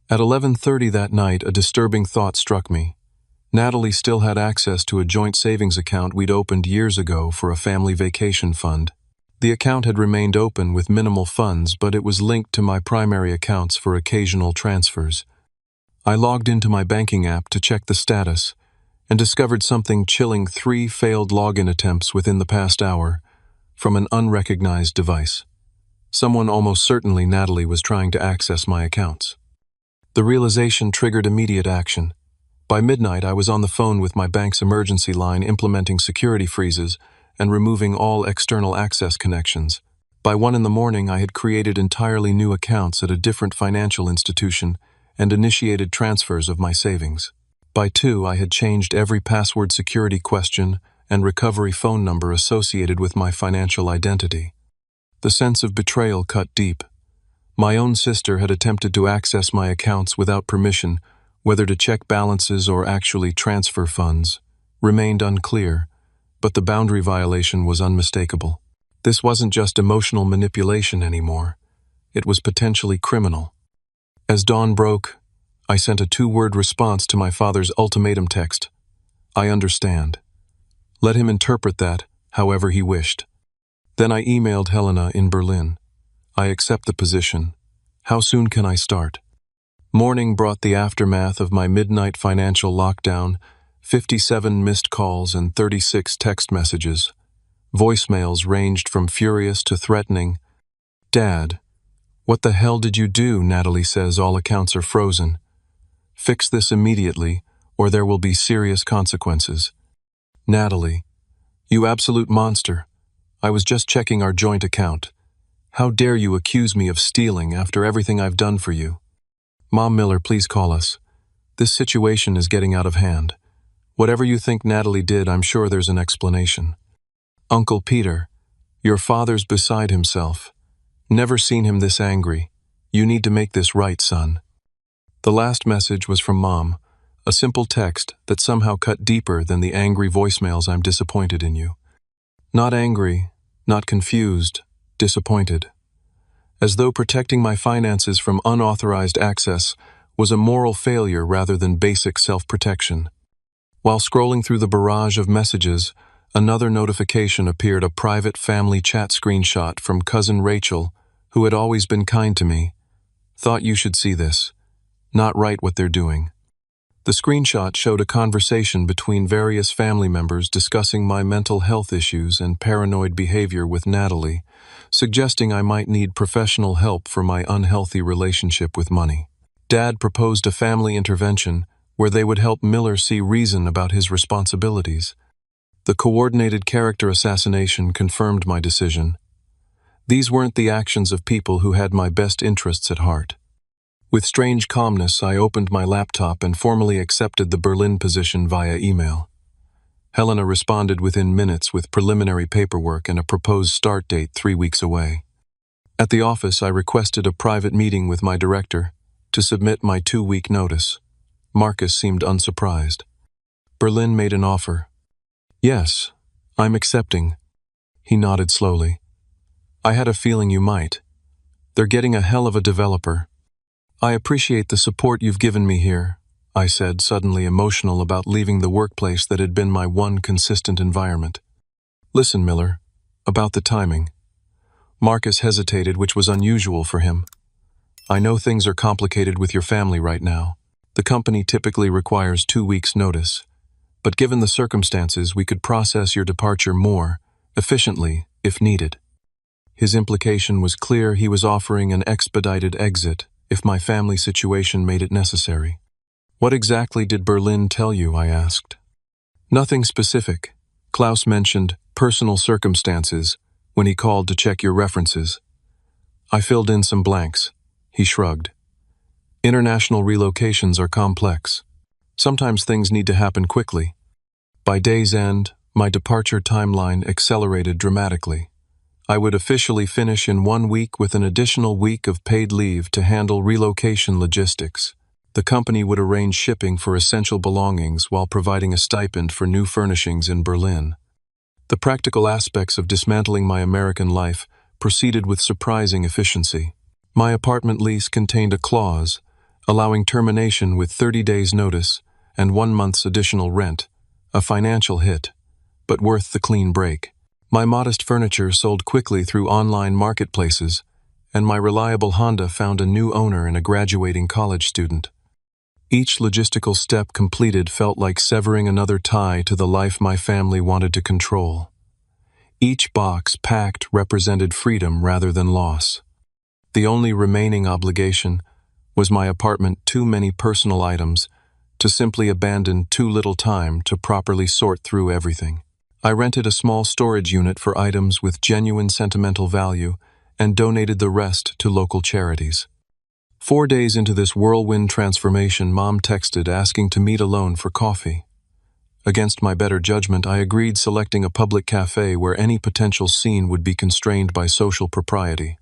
At 11:30 that night, a disturbing thought struck me. Natalie still had access to a joint savings account we'd opened years ago for a family vacation fund. The account had remained open with minimal funds, but it was linked to my primary accounts for occasional transfers. I logged into my banking app to check the status and discovered something chilling: 3 failed login attempts within the past hour from an unrecognized device. Someone, almost certainly Natalie, was trying to access my accounts. The realization triggered immediate action. By midnight, I was on the phone with my bank's emergency line, implementing security freezes and removing all external access connections. By 1 in the morning, I had created entirely new accounts at a different financial institution and initiated transfers of my savings. By 2, I had changed every password security question and recovery phone number associated with my financial identity. The sense of betrayal cut deep. My own sister had attempted to access my accounts without permission. Whether to check balances or actually transfer funds remained unclear, but the boundary violation was unmistakable. This wasn't just emotional manipulation anymore. It was potentially criminal. As dawn broke, I sent a 2-word response to my father's ultimatum text. I understand. Let him interpret that however he wished. Then I emailed Helena in Berlin. I accept the position. How soon can I start? Morning brought the aftermath of my midnight financial lockdown: 57 missed calls and 36 text messages. Voicemails ranged from furious to threatening. Dad, what the hell did you do? Natalie says all accounts are frozen. Fix this immediately, or there will be serious consequences. Natalie, you absolute monster. I was just checking our joint account. How dare you accuse me of stealing after everything I've done for you? Mom, Miller, please call us. This situation is getting out of hand. Whatever you think Natalie did, I'm sure there's an explanation. Uncle Peter, your father's beside himself. Never seen him this angry. You need to make this right, son. The last message was from Mom, a simple text that somehow cut deeper than the angry voicemails. I'm disappointed in you. Not angry, not confused, disappointed. As though protecting my finances from unauthorized access was a moral failure rather than basic self-protection. While scrolling through the barrage of messages, another notification appeared: a private family chat screenshot from cousin Rachel, who had always been kind to me. Thought you should see this. Not right what they're doing. The screenshot showed a conversation between various family members discussing my mental health issues and paranoid behavior with Natalie, suggesting I might need professional help for my unhealthy relationship with money. Dad proposed a family intervention where they would help Miller see reason about his responsibilities. The coordinated character assassination confirmed my decision. These weren't the actions of people who had my best interests at heart. With strange calmness, I opened my laptop and formally accepted the Berlin position via email. Helena responded within minutes with preliminary paperwork and a proposed start date 3 weeks away. At the office, I requested a private meeting with my director to submit my 2-week notice. Marcus seemed unsurprised. Berlin made an offer, Yes, I'm accepting. He nodded slowly. I had a feeling you might. They're getting a hell of a developer. I appreciate the support you've given me here, I said, suddenly emotional about leaving the workplace that had been my one consistent environment. Listen, Miller, about the timing. Marcus hesitated, which was unusual for him. I know things are complicated with your family right now. The company typically requires 2 weeks' notice. But given the circumstances, we could process your departure more efficiently if needed. His implication was clear. He was offering an expedited exit if my family situation made it necessary. What exactly did Berlin tell you? I asked. Nothing specific. Klaus mentioned personal circumstances when he called to check your references. I filled in some blanks. He shrugged. International relocations are complex. Sometimes things need to happen quickly. By day's end, my departure timeline accelerated dramatically. I would officially finish in 1 week with an additional week of paid leave to handle relocation logistics. The company would arrange shipping for essential belongings while providing a stipend for new furnishings in Berlin. The practical aspects of dismantling my American life proceeded with surprising efficiency. My apartment lease contained a clause allowing termination with 30 days' notice and 1 month's additional rent, a financial hit, but worth the clean break. My modest furniture sold quickly through online marketplaces, and my reliable Honda found a new owner in a graduating college student. Each logistical step completed felt like severing another tie to the life my family wanted to control. Each box packed represented freedom rather than loss. The only remaining obligation was my apartment too many personal items to simply abandon too little time to properly sort through everything. I rented a small storage unit for items with genuine sentimental value and donated the rest to local charities. 4 days into this whirlwind transformation, Mom texted asking to meet alone for coffee. Against my better judgment, I agreed, selecting a public cafe where any potential scene would be constrained by social propriety.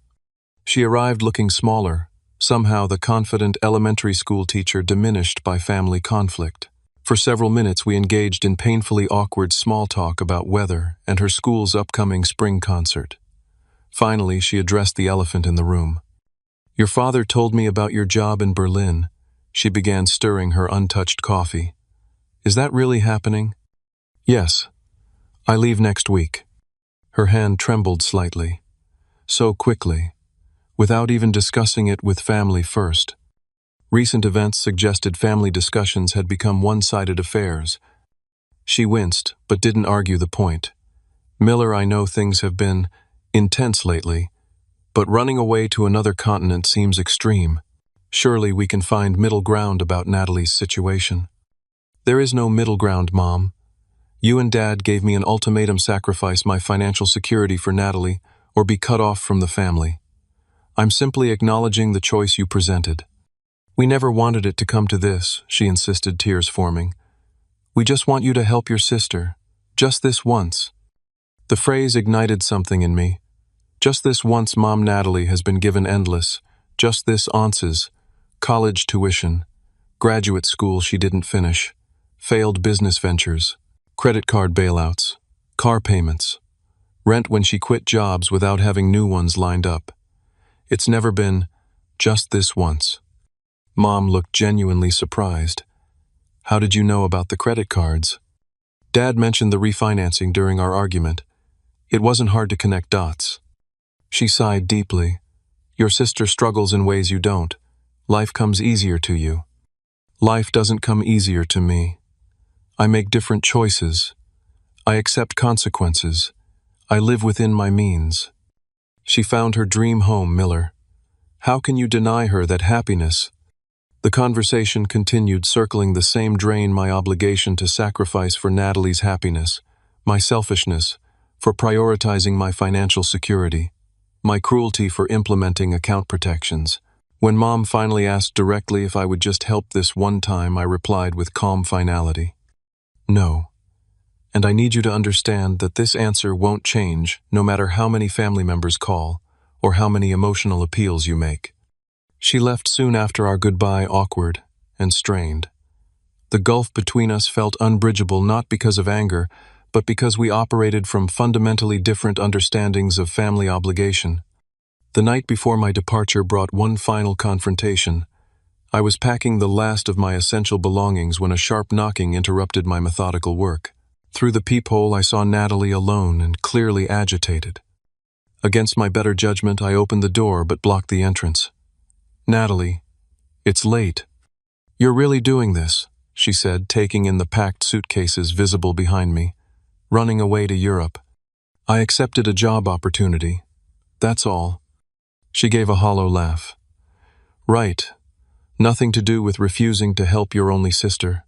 She arrived looking smaller. Somehow the confident elementary school teacher diminished by family conflict. For several minutes we engaged in painfully awkward small talk about weather and her school's upcoming spring concert. Finally, she addressed the elephant in the room. Your father told me about your job in Berlin. She began stirring her untouched coffee. Is that really happening? Yes. I leave next week. Her hand trembled slightly. So quickly, without even discussing it with family first. Recent events suggested family discussions had become one-sided affairs. She winced, but didn't argue the point. Miller, I know things have been intense lately, but running away to another continent seems extreme. Surely we can find middle ground about Natalie's situation. There is no middle ground, Mom. You and Dad gave me an ultimatum: sacrifice my financial security for Natalie or be cut off from the family. I'm simply acknowledging the choice you presented. We never wanted it to come to this, she insisted, tears forming. We just want you to help your sister. Just this once. The phrase ignited something in me. Just this once. Mom, Natalie has been given endless, just this onces: college tuition, graduate school she didn't finish, failed business ventures, credit card bailouts, car payments, rent when she quit jobs without having new ones lined up. It's never been just this once. Mom looked genuinely surprised. How did you know about the credit cards? Dad mentioned the refinancing during our argument. It wasn't hard to connect dots. She sighed deeply. Your sister struggles in ways you don't. Life comes easier to you. Life doesn't come easier to me. I make different choices. I accept consequences. I live within my means. She found her dream home, Miller. How can you deny her that happiness? The conversation continued, circling the same drain: my obligation to sacrifice for Natalie's happiness, my selfishness for prioritizing my financial security, my cruelty for implementing account protections. When Mom finally asked directly if I would just help this one time, I replied with calm finality. No. And I need you to understand that this answer won't change no matter how many family members call or how many emotional appeals you make. She left soon after our goodbye, awkward and strained. The gulf between us felt unbridgeable, not because of anger, but because we operated from fundamentally different understandings of family obligation. The night before my departure brought one final confrontation. I was packing the last of my essential belongings when a sharp knocking interrupted my methodical work. Through the peephole, I saw Natalie alone and clearly agitated. Against my better judgment, I opened the door but blocked the entrance. "Natalie, it's late." "You're really doing this," she said, taking in the packed suitcases visible behind me. "Running away to Europe." "I accepted a job opportunity. That's all." She gave a hollow laugh. "Right. Nothing to do with refusing to help your only sister.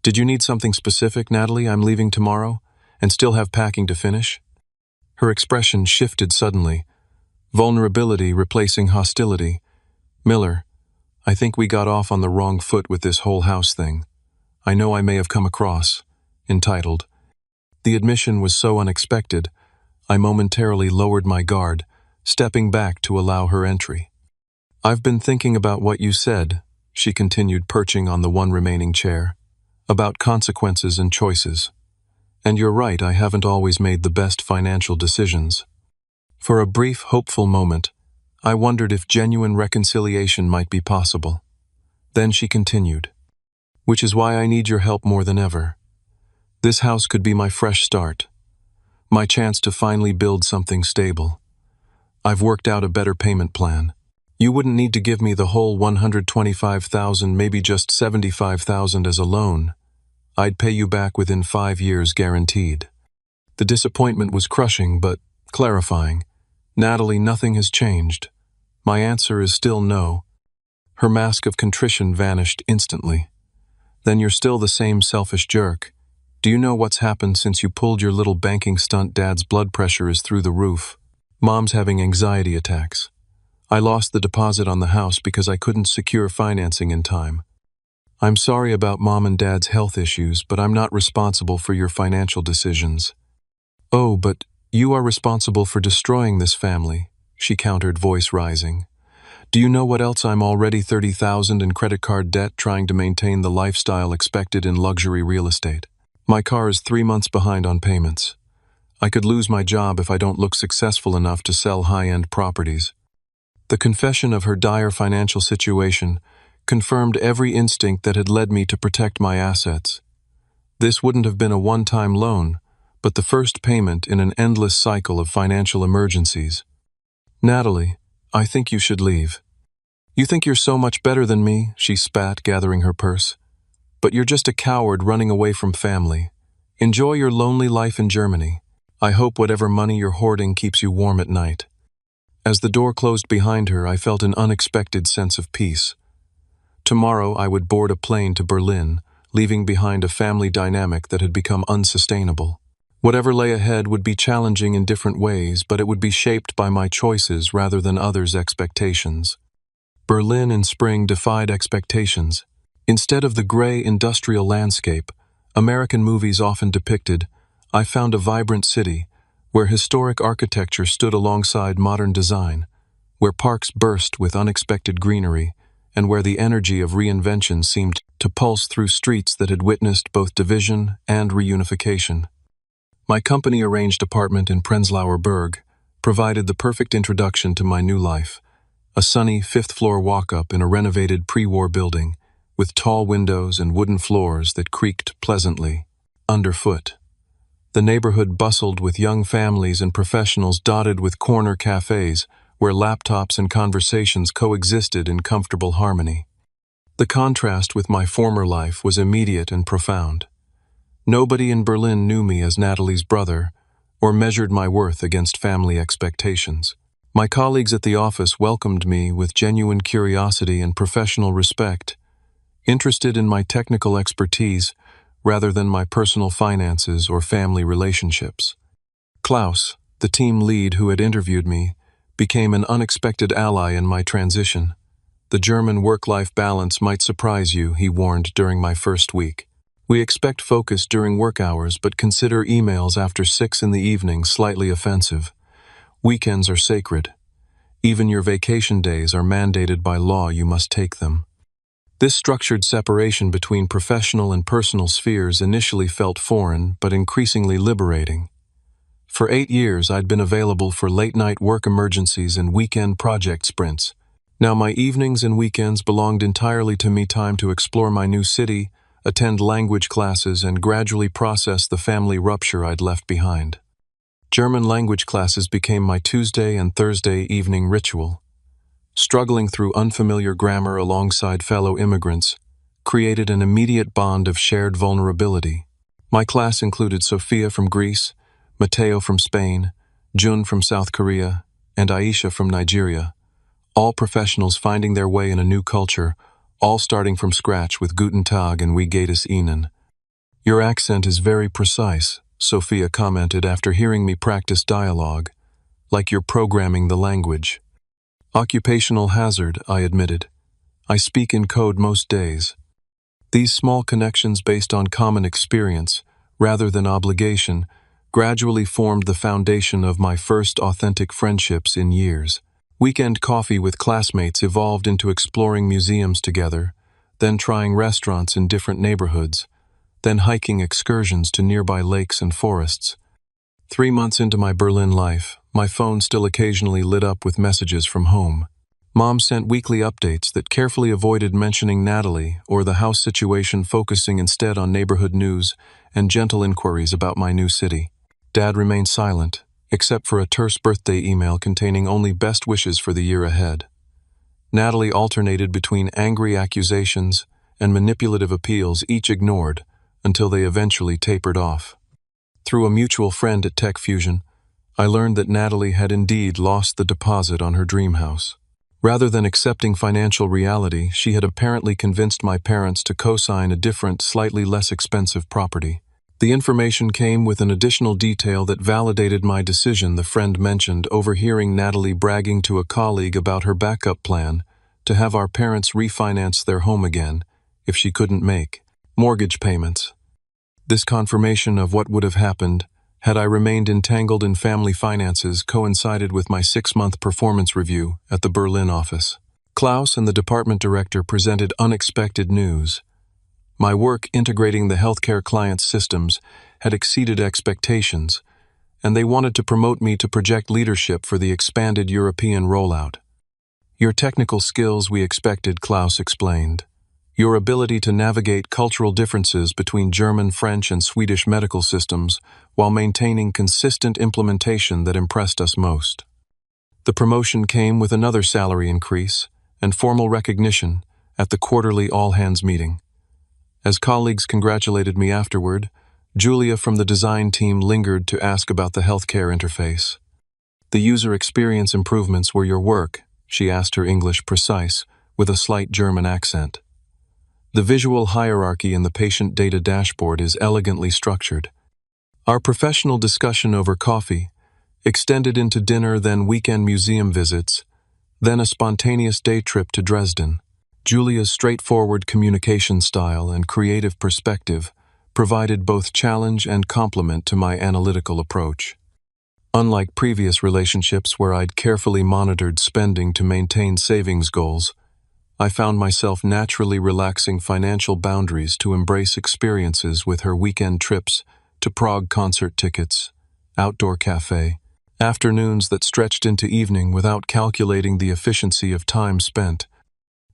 Did you need something specific, Natalie? I'm leaving tomorrow and still have packing to finish." Her expression shifted suddenly, vulnerability replacing hostility. "Miller, I think we got off on the wrong foot with this whole house thing. I know I may have come across entitled." The admission was so unexpected, I momentarily lowered my guard, stepping back to allow her entry. "I've been thinking about what you said," she continued, perching on the one remaining chair, "about consequences and choices. And you're right, I haven't always made the best financial decisions." For a brief, hopeful moment, I wondered if genuine reconciliation might be possible. Then she continued, "Which is why I need your help more than ever. This house could be my fresh start, my chance to finally build something stable. I've worked out a better payment plan. You wouldn't need to give me the whole $125,000, maybe just $75,000 as a loan. I'd pay you back within 5 years guaranteed." The disappointment was crushing but clarifying. "Natalie, nothing has changed. My answer is still no." Her mask of contrition vanished instantly. "Then you're still the same selfish jerk. Do you know what's happened since you pulled your little banking stunt? Dad's blood pressure is through the roof. Mom's having anxiety attacks. I lost the deposit on the house because I couldn't secure financing in time. I'm sorry about Mom and Dad's health issues, but I'm not responsible for your financial decisions." "Oh, but you are responsible for destroying this family," she countered, voice rising. "Do you know what else? I'm already $30,000 in credit card debt trying to maintain the lifestyle expected in luxury real estate. My car is 3 months behind on payments. I could lose my job if I don't look successful enough to sell high-end properties." The confession of her dire financial situation confirmed every instinct that had led me to protect my assets. This wouldn't have been a one-time loan, but the first payment in an endless cycle of financial emergencies. "Natalie, I think you should leave." "You think you're so much better than me," she spat, gathering her purse. "But you're just a coward running away from family. Enjoy your lonely life in Germany. I hope whatever money you're hoarding keeps you warm at night." As the door closed behind her, I felt an unexpected sense of peace. Tomorrow I would board a plane to Berlin, leaving behind a family dynamic that had become unsustainable. Whatever lay ahead would be challenging in different ways, but it would be shaped by my choices rather than others' expectations. Berlin in spring defied expectations. Instead of the gray industrial landscape American movies often depicted, I found a vibrant city, where historic architecture stood alongside modern design, where parks burst with unexpected greenery, and where the energy of reinvention seemed to pulse through streets that had witnessed both division and reunification. My company-arranged apartment in Prenzlauer Berg provided the perfect introduction to my new life, a sunny fifth-floor walk-up in a renovated pre-war building, with tall windows and wooden floors that creaked pleasantly underfoot. The neighborhood bustled with young families and professionals, dotted with corner cafes where laptops and conversations coexisted in comfortable harmony. The contrast with my former life was immediate and profound. Nobody in Berlin knew me as Natalie's brother or measured my worth against family expectations. My colleagues at the office welcomed me with genuine curiosity and professional respect, interested in my technical expertise rather than my personal finances or family relationships. Klaus, the team lead who had interviewed me, became an unexpected ally in my transition. "The German work-life balance might surprise you," he warned during my first week. "We expect focus during work hours, but consider emails after 6 in the evening slightly offensive. Weekends are sacred. Even your vacation days are mandated by law. You must take them." This structured separation between professional and personal spheres initially felt foreign but increasingly liberating. For 8 years, I'd been available for late-night work emergencies and weekend project sprints. Now my evenings and weekends belonged entirely to me, time to explore my new city, attend language classes, and gradually process the family rupture I'd left behind. German language classes became my Tuesday and Thursday evening ritual. Struggling through unfamiliar grammar alongside fellow immigrants created an immediate bond of shared vulnerability. My class included Sophia from Greece, Matteo from Spain, Jun from South Korea, and Aisha from Nigeria, all professionals finding their way in a new culture, all starting from scratch with Guten Tag and Wie geht es Ihnen. "Your accent is very precise," Sophia commented after hearing me practice dialogue, "like you're programming the language." "Occupational hazard," I admitted. "I speak in code most days." These small connections based on common experience, rather than obligation, gradually formed the foundation of my first authentic friendships in years. Weekend coffee with classmates evolved into exploring museums together, then trying restaurants in different neighborhoods, then hiking excursions to nearby lakes and forests. 3 months into my Berlin life, my phone still occasionally lit up with messages from home. Mom sent weekly updates that carefully avoided mentioning Natalie or the house situation, focusing instead on neighborhood news and gentle inquiries about my new city. Dad remained silent, except for a terse birthday email containing only best wishes for the year ahead. Natalie alternated between angry accusations and manipulative appeals, each ignored, until they eventually tapered off. Through a mutual friend at Tech Fusion, I learned that Natalie had indeed lost the deposit on her dream house. Rather than accepting financial reality, she had apparently convinced my parents to co-sign a different, slightly less expensive property. The information came with an additional detail that validated my decision. The friend mentioned overhearing Natalie bragging to a colleague about her backup plan to have our parents refinance their home again if she couldn't make mortgage payments. This confirmation of what would have happened had I remained entangled in family finances coincided with my 6-month performance review at the Berlin office. Klaus and the department director presented unexpected news. My work integrating the healthcare client's systems had exceeded expectations, and they wanted to promote me to project leadership for the expanded European rollout. "Your technical skills we expected," Klaus explained. "Your ability to navigate cultural differences between German, French, and Swedish medical systems while maintaining consistent implementation that impressed us most." The promotion came with another salary increase and formal recognition at the quarterly all-hands meeting. As colleagues congratulated me afterward, Julia from the design team lingered to ask about the healthcare interface. "The user experience improvements were your work?" she asked, her English precise, with a slight German accent. The visual hierarchy in the patient data dashboard is elegantly structured. Our professional discussion over coffee extended into dinner, then weekend museum visits, then a spontaneous day trip to Dresden. Julia's straightforward communication style and creative perspective provided both challenge and complement to my analytical approach. Unlike previous relationships where I'd carefully monitored spending to maintain savings goals, I found myself naturally relaxing financial boundaries to embrace experiences with her weekend trips to Prague, concert tickets, outdoor cafe, afternoons that stretched into evening without calculating the efficiency of time spent.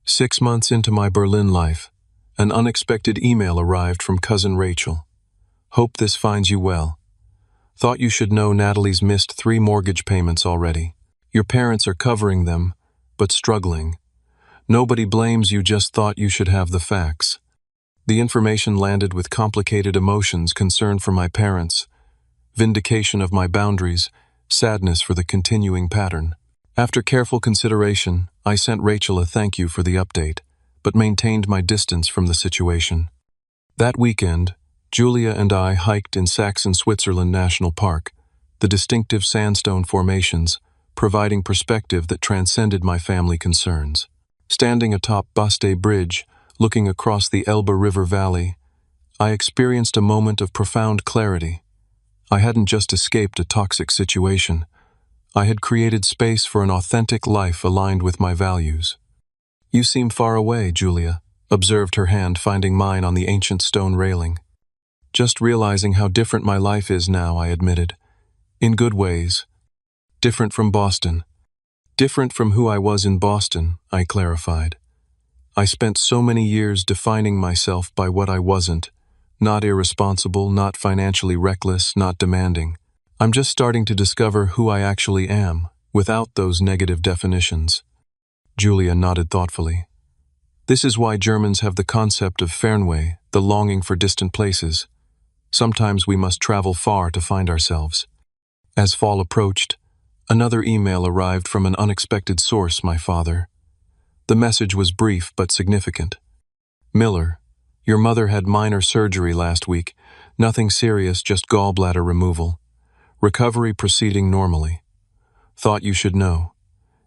6 months into my Berlin life, an unexpected email arrived from cousin Rachel. "Hope this finds you well. Thought you should know Natalie's missed 3 mortgage payments already. Your parents are covering them, but struggling. Nobody blames you, just thought you should have the facts." The information landed with complicated emotions: concern for my parents, vindication of my boundaries, sadness for the continuing pattern. After careful consideration, I sent Rachel a thank you for the update, but maintained my distance from the situation. That weekend, Julia and I hiked in Saxon Switzerland National Park, the distinctive sandstone formations providing perspective that transcended my family concerns. Standing atop Baste Bridge, looking across the Elbe River Valley, I experienced a moment of profound clarity. I hadn't just escaped a toxic situation. I had created space for an authentic life aligned with my values. "You seem far away, Julia," observed her hand finding mine on the ancient stone railing. Just realizing how different my life is now, I admitted. In good ways. Different from Boston. Different from who I was in Boston, I clarified. I spent so many years defining myself by what I wasn't. Not irresponsible, not financially reckless, not demanding. I'm just starting to discover who I actually am, without those negative definitions. Julia nodded thoughtfully. This is why Germans have the concept of Fernweh, the longing for distant places. Sometimes we must travel far to find ourselves. As fall approached, another email arrived from an unexpected source, my father. The message was brief but significant. Miller, your mother had minor surgery last week. Nothing serious, just gallbladder removal. Recovery proceeding normally. Thought you should know.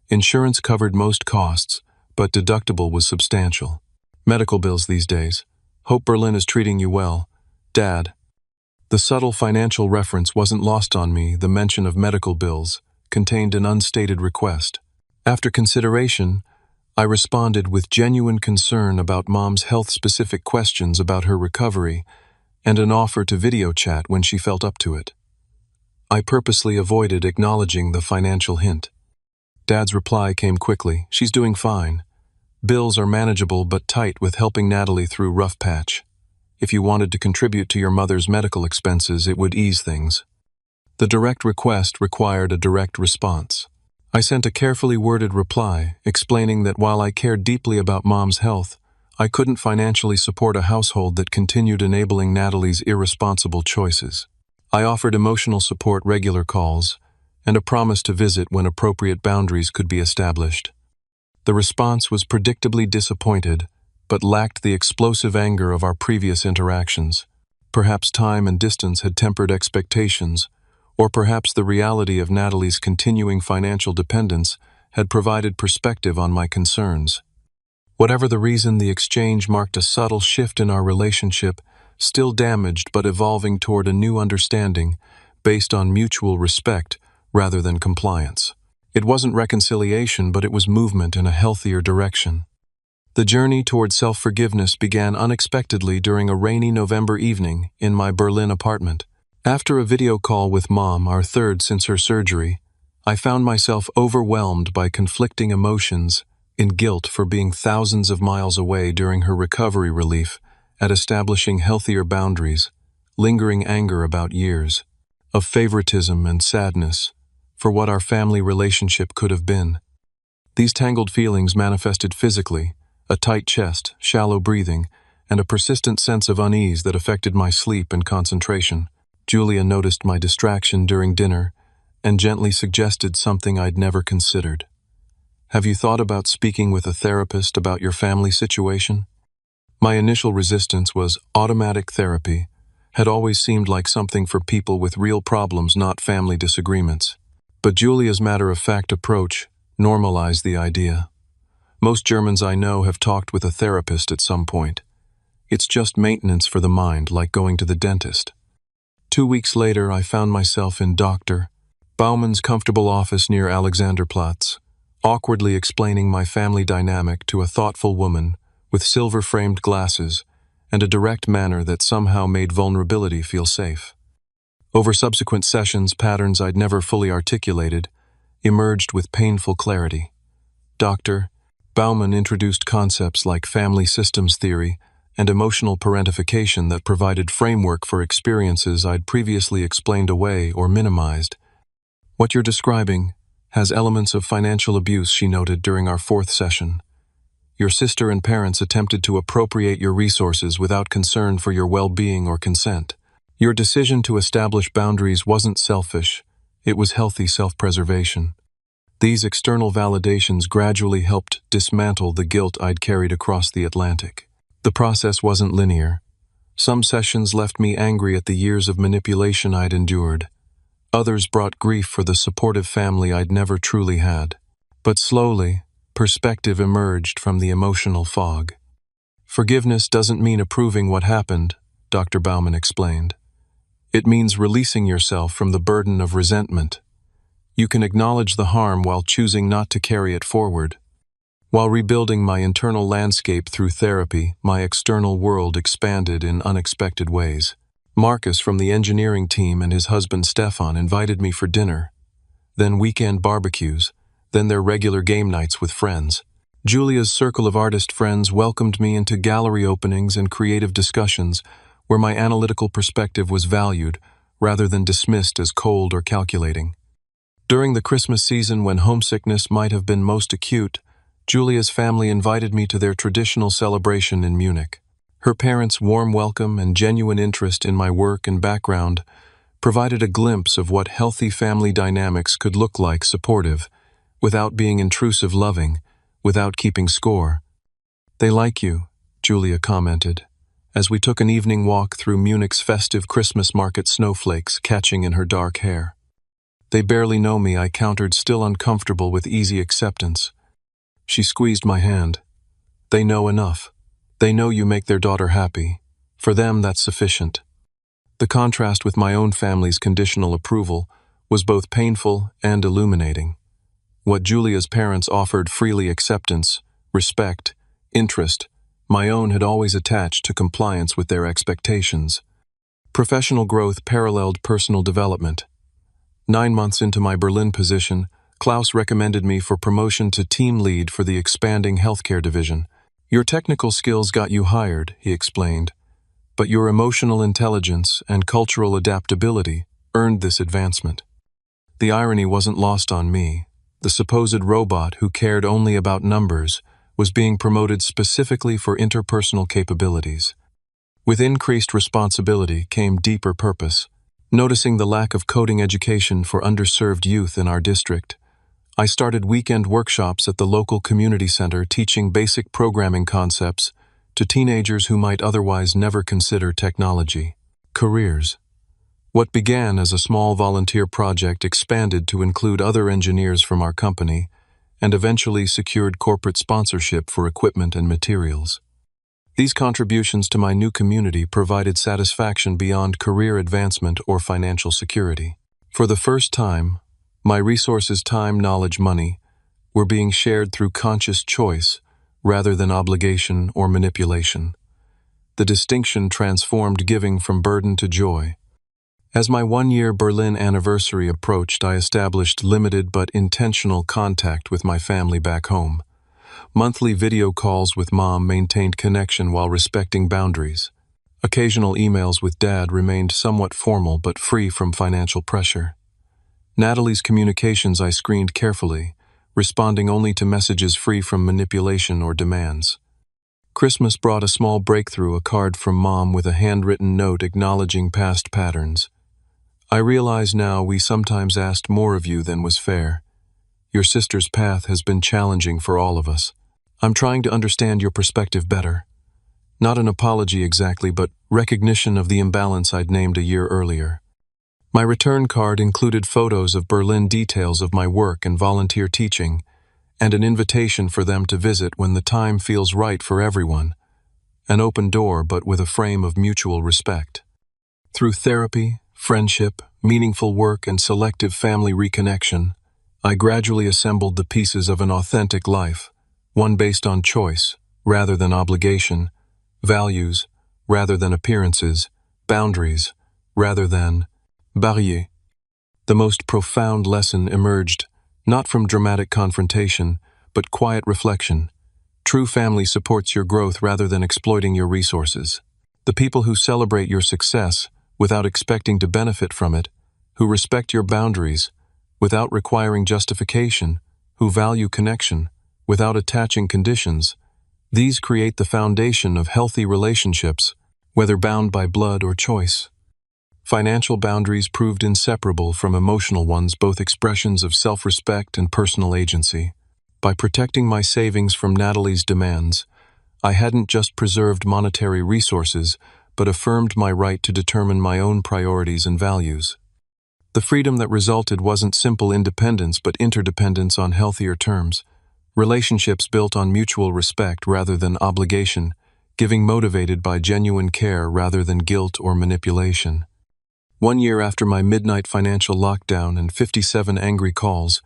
Insurance covered most costs, but deductible was substantial. Medical bills these days. Hope Berlin is treating you well. Dad. The subtle financial reference wasn't lost on me. The mention of medical bills contained an unstated request. After consideration, I responded with genuine concern about Mom's health-specific questions about her recovery and an offer to video chat when she felt up to it. I purposely avoided acknowledging the financial hint. Dad's reply came quickly. She's doing fine. Bills are manageable but tight with helping Natalie through rough patch. If you wanted to contribute to your mother's medical expenses, it would ease things. The direct request required a direct response. I sent a carefully worded reply, explaining that while I cared deeply about Mom's health, I couldn't financially support a household that continued enabling Natalie's irresponsible choices. I offered emotional support, regular calls, and a promise to visit when appropriate boundaries could be established. The response was predictably disappointed, but lacked the explosive anger of our previous interactions. Perhaps time and distance had tempered expectations, or perhaps the reality of Natalie's continuing financial dependence had provided perspective on my concerns. Whatever the reason, the exchange marked a subtle shift in our relationship, still damaged but evolving toward a new understanding based on mutual respect rather than compliance. It wasn't reconciliation, but it was movement in a healthier direction. The journey toward self-forgiveness began unexpectedly during a rainy November evening in my Berlin apartment. After a video call with Mom, our third since her surgery, I found myself overwhelmed by conflicting emotions and guilt for being thousands of miles away during her recovery, relief at establishing healthier boundaries, lingering anger about years, of favoritism and sadness for what our family relationship could have been. These tangled feelings manifested physically, a tight chest, shallow breathing, and a persistent sense of unease that affected my sleep and concentration. Julia noticed my distraction during dinner and gently suggested something I'd never considered. Have you thought about speaking with a therapist about your family situation? My initial resistance was automatic therapy, had always seemed like something for people with real problems, not family disagreements. But Julia's matter-of-fact approach normalized the idea. Most Germans I know have talked with a therapist at some point. It's just maintenance for the mind, like going to the dentist. 2 weeks later, I found myself in Dr. Baumann's comfortable office near Alexanderplatz, awkwardly explaining my family dynamic to a thoughtful woman with silver-framed glasses and a direct manner that somehow made vulnerability feel safe. Over subsequent sessions, patterns I'd never fully articulated emerged with painful clarity. Dr. Baumann introduced concepts like family systems theory and emotional parentification that provided framework for experiences I'd previously explained away or minimized. What you're describing has elements of financial abuse, she noted during our 4th session. Your sister and parents attempted to appropriate your resources without concern for your well-being or consent. Your decision to establish boundaries wasn't selfish, it was healthy self-preservation. These external validations gradually helped dismantle the guilt I'd carried across the Atlantic. The process wasn't linear. Some sessions left me angry at the years of manipulation I'd endured. Others brought grief for the supportive family I'd never truly had. But slowly, perspective emerged from the emotional fog. Forgiveness doesn't mean approving what happened, Dr. Baumann explained. It means releasing yourself from the burden of resentment. You can acknowledge the harm while choosing not to carry it forward. While rebuilding my internal landscape through therapy, my external world expanded in unexpected ways. Marcus from the engineering team and his husband Stefan invited me for dinner, then weekend barbecues, then their regular game nights with friends. Julia's circle of artist friends welcomed me into gallery openings and creative discussions where my analytical perspective was valued rather than dismissed as cold or calculating. During the Christmas season, when homesickness might have been most acute, Julia's family invited me to their traditional celebration in Munich. Her parents' warm welcome and genuine interest in my work and background provided a glimpse of what healthy family dynamics could look like: supportive, without being intrusive, loving, without keeping score. "They like you," Julia commented, as we took an evening walk through Munich's festive Christmas market, snowflakes catching in her dark hair. "They barely know me," I countered, still uncomfortable with easy acceptance. She squeezed my hand. "They know enough. They know you make their daughter happy. For them, that's sufficient." The contrast with my own family's conditional approval was both painful and illuminating. What Julia's parents offered: freely acceptance, respect, interest, my own had always attached to compliance with their expectations. Professional growth paralleled personal development. 9 months into my Berlin position, Klaus recommended me for promotion to team lead for the expanding healthcare division. "Your technical skills got you hired," he explained, "but your emotional intelligence and cultural adaptability earned this advancement." The irony wasn't lost on me. The supposed robot who cared only about numbers was being promoted specifically for interpersonal capabilities. With increased responsibility came deeper purpose. Noticing the lack of coding education for underserved youth in our district, I started weekend workshops at the local community center, teaching basic programming concepts to teenagers who might otherwise never consider technology. Careers. What began as a small volunteer project expanded to include other engineers from our company and eventually secured corporate sponsorship for equipment and materials. These contributions to my new community provided satisfaction beyond career advancement or financial security. For the first time, my resources, time, knowledge, money, were being shared through conscious choice rather than obligation or manipulation. The distinction transformed giving from burden to joy. As my 1-year Berlin anniversary approached, I established limited but intentional contact with my family back home. Monthly video calls with Mom maintained connection while respecting boundaries. Occasional emails with Dad remained somewhat formal but free from financial pressure. Natalie's communications I screened carefully, responding only to messages free from manipulation or demands. Christmas brought a small breakthrough: a card from Mom with a handwritten note acknowledging past patterns. "I realize now we sometimes asked more of you than was fair. Your sister's path has been challenging for all of us. I'm trying to understand your perspective better." Not an apology exactly, but recognition of the imbalance I'd named a year earlier. My return card included photos of Berlin, details of my work and volunteer teaching, and an invitation for them to visit when the time feels right for everyone. An open door, but with a frame of mutual respect. Through therapy, friendship, meaningful work, and selective family reconnection, I gradually assembled the pieces of an authentic life, one based on choice rather than obligation, values rather than appearances, boundaries rather than barrières. The most profound lesson emerged not from dramatic confrontation, but quiet reflection. True family supports your growth rather than exploiting your resources. The people who celebrate your success without expecting to benefit from it, who respect your boundaries without requiring justification, who value connection without attaching conditions, these create the foundation of healthy relationships, whether bound by blood or choice. Financial boundaries proved inseparable from emotional ones, both expressions of self-respect and personal agency. By protecting my savings from Natalie's demands, I hadn't just preserved monetary resources, but affirmed my right to determine my own priorities and values. The freedom that resulted wasn't simple independence, but interdependence on healthier terms. Relationships built on mutual respect rather than obligation, giving motivated by genuine care rather than guilt or manipulation. 1 year after my midnight financial lockdown and 57 angry calls,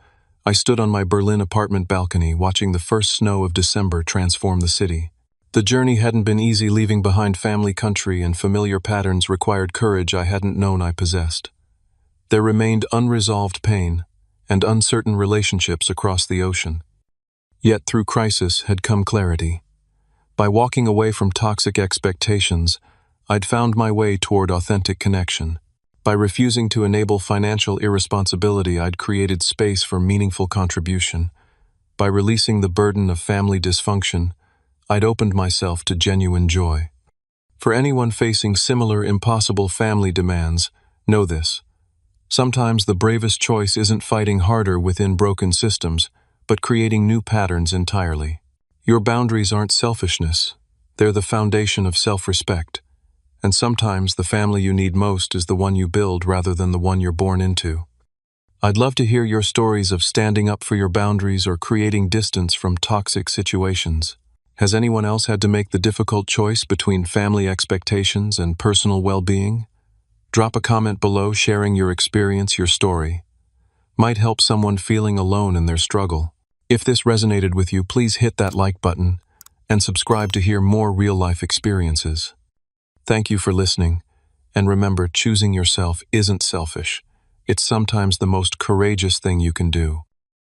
I stood on my Berlin apartment balcony watching the first snow of December transform the city. The journey hadn't been easy. Leaving behind family, country, and familiar patterns required courage I hadn't known I possessed. There remained unresolved pain and uncertain relationships across the ocean. Yet through crisis had come clarity. By walking away from toxic expectations, I'd found my way toward authentic connection. By refusing to enable financial irresponsibility, I'd created space for meaningful contribution. By releasing the burden of family dysfunction, I'd opened myself to genuine joy. For anyone facing similar impossible family demands, know this. Sometimes the bravest choice isn't fighting harder within broken systems, but creating new patterns entirely. Your boundaries aren't selfishness. They're the foundation of self-respect. And sometimes the family you need most is the one you build rather than the one you're born into. I'd love to hear your stories of standing up for your boundaries or creating distance from toxic situations. Has anyone else had to make the difficult choice between family expectations and personal well-being? Drop a comment below sharing your experience. Your story might help someone feeling alone in their struggle. If this resonated with you, please hit that like button and subscribe to hear more real-life experiences. Thank you for listening, and remember, choosing yourself isn't selfish. It's sometimes the most courageous thing you can do.